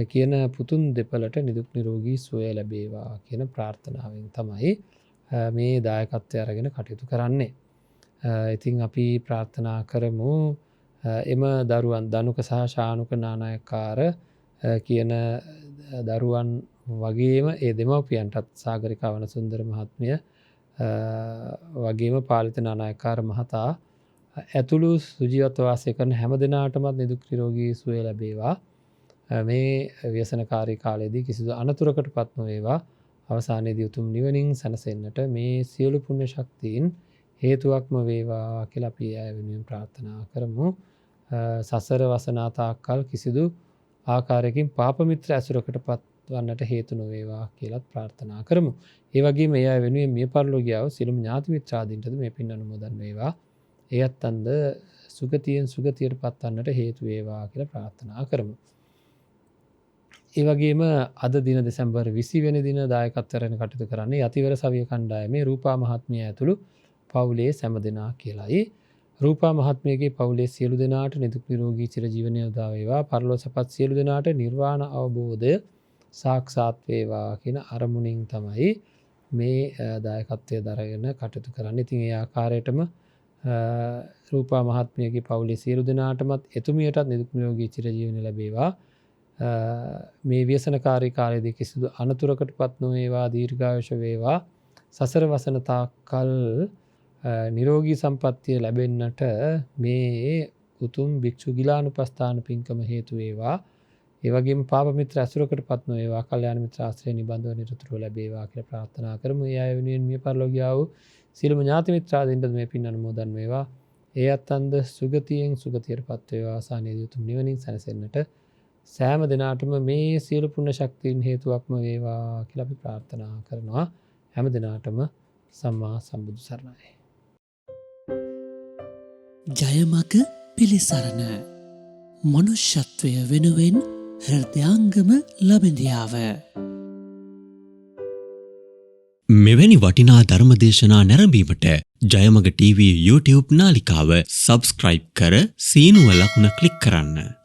Speaker 2: කියන පුතුන් දෙපළට නිදුක් නිරෝගී සුවය ලැබේවා කියන ප්‍රාර්ථනාවෙන් තමයි මේ දායකත්වය අරගෙන කටයුතු කරන්නේ. ඉතින් අපි ප්‍රාර්ථනා කරමු එම දරුවන් ධනුක සහ ශානුක නානායක්කාර කියන දරුවන් වගේම ඒ දෙමව්පියන්ටත් සාගරිකා වනසුන්දර මහත්මිය වගේම පාලිත නානායක්කාර මහතා ඇතුළු සුජීවත්ව වාසය කරන හැම දෙනාටමත් නිදුක් නිරෝගී සුවය ලැබේවා. මේ ව්‍යසනකාරී කාලයේදී කිසිදු අනතුරකට පත් නොවේවා. අවසානයේදී උතුම් නිවනින් සැනසෙන්නට මේ සියලු පුණ්‍ය ශක්තියින් හේතුවක්ම වේවා කියලා අපි අය වෙනුවෙන් ප්‍රාර්ථනා කරමු. සසර වසනා තාක්කල් කිසිදු ආකාරයකින් පාප මිත්‍ර ඇසුරකට පත්වන්නට හේතු නොවේවා කියලාත් ප්‍රාර්ථනා කරමු. ඒ වගේම ඒ අය වෙනුවෙන් මිය පරලෝකියාව සියලුම ඥාති මිත්‍රාදීන්ටද මේ පින් අනුමෝදන් වේවා. එයත් අන්ද සුගතියෙන් සුගතියට පත්වන්නට හේතු වේවා කියලා ප්‍රාර්ථනා කරමු. ඒ වගේම අද දින දෙසැම්බර් 20 වෙනි දින දායකත්වයෙන් කටයුතු කරන්නේ යතිවර සවිය කණ්ඩායමේ රූපා මහත්මිය ඇතුළු පවුලේ සෑම දෙනා කියලායි. රූපා මහත්මියගේ පවුලේ සියලු දෙනාට නිදුක් නිරෝගී චිරජීවනය උදා වේවා. පරලෝසපත් සියලු දෙනාට නිර්වාණ අවබෝධය සාක්ෂාත් වේවා කියන අරමුණින් තමයි මේ දායකත්වය දරගෙන කටයුතු කරන්නේ. ඉතින් ඒ ආකාරයටම රූපා මහත්මියගේ පවුලේ සියලු දෙනාටමත් එතුමියටත් නිදුක් නිරෝගී චිරජීවනය ලැබේවා. මේ ව්‍යසනකාරී කාලයේදී කිසිදු අනතුරකට පත් නොවේවා. දීර්ඝායුෂ වේවා. සසර වසන තාක්කල් නිරෝගී සම්පත්තිය ලැබෙන්නට මේ උතුම් භික්ෂු ගිලානුපස්ථාන පින්කම හේතු වේවා. ඒ වගේම පාප මිත්‍ර ඇසුරකට පත් නොවේවා. කල්යාණ මිත්‍ර ආශ්‍රය නිබඳව නිරතුරුව ලැබේවා කියලා ප්‍රාර්ථනා කරමු. ඒ අය වෙනුවෙන් මිය පරලෝකියාව සියලුම ඥාති මිත්‍රාදීන්ට මේ පින් අනුමෝදන් වේවා. ඒ අත්න්ද සුගතියෙන් සුගතියටපත් වේවා. ආසන්නයේදී උතුම් නිවනින් සැනසෙන්නට සෑම දිනාටම මේ සියලු පුණ්‍ය ශක්තියින් හේතුවක්ම වේවා කියලා අපි ප්‍රාර්ථනා කරනවා. හැම දිනාටම සම්මා සම්බුදු සරණයි.
Speaker 3: ජයමග පිළිසරණ මනුෂ්‍යත්වය වෙනුවෙන් හෘදයාංගම ලබඳියාව.
Speaker 4: මෙවැනි වටිනා ධර්මදේශනා නැරඹීමට ජයමග TV YouTube නාලිකාව සබස්ක්‍රයිබ් කර සීනුව ලකුණ ක්ලික් කරන්න.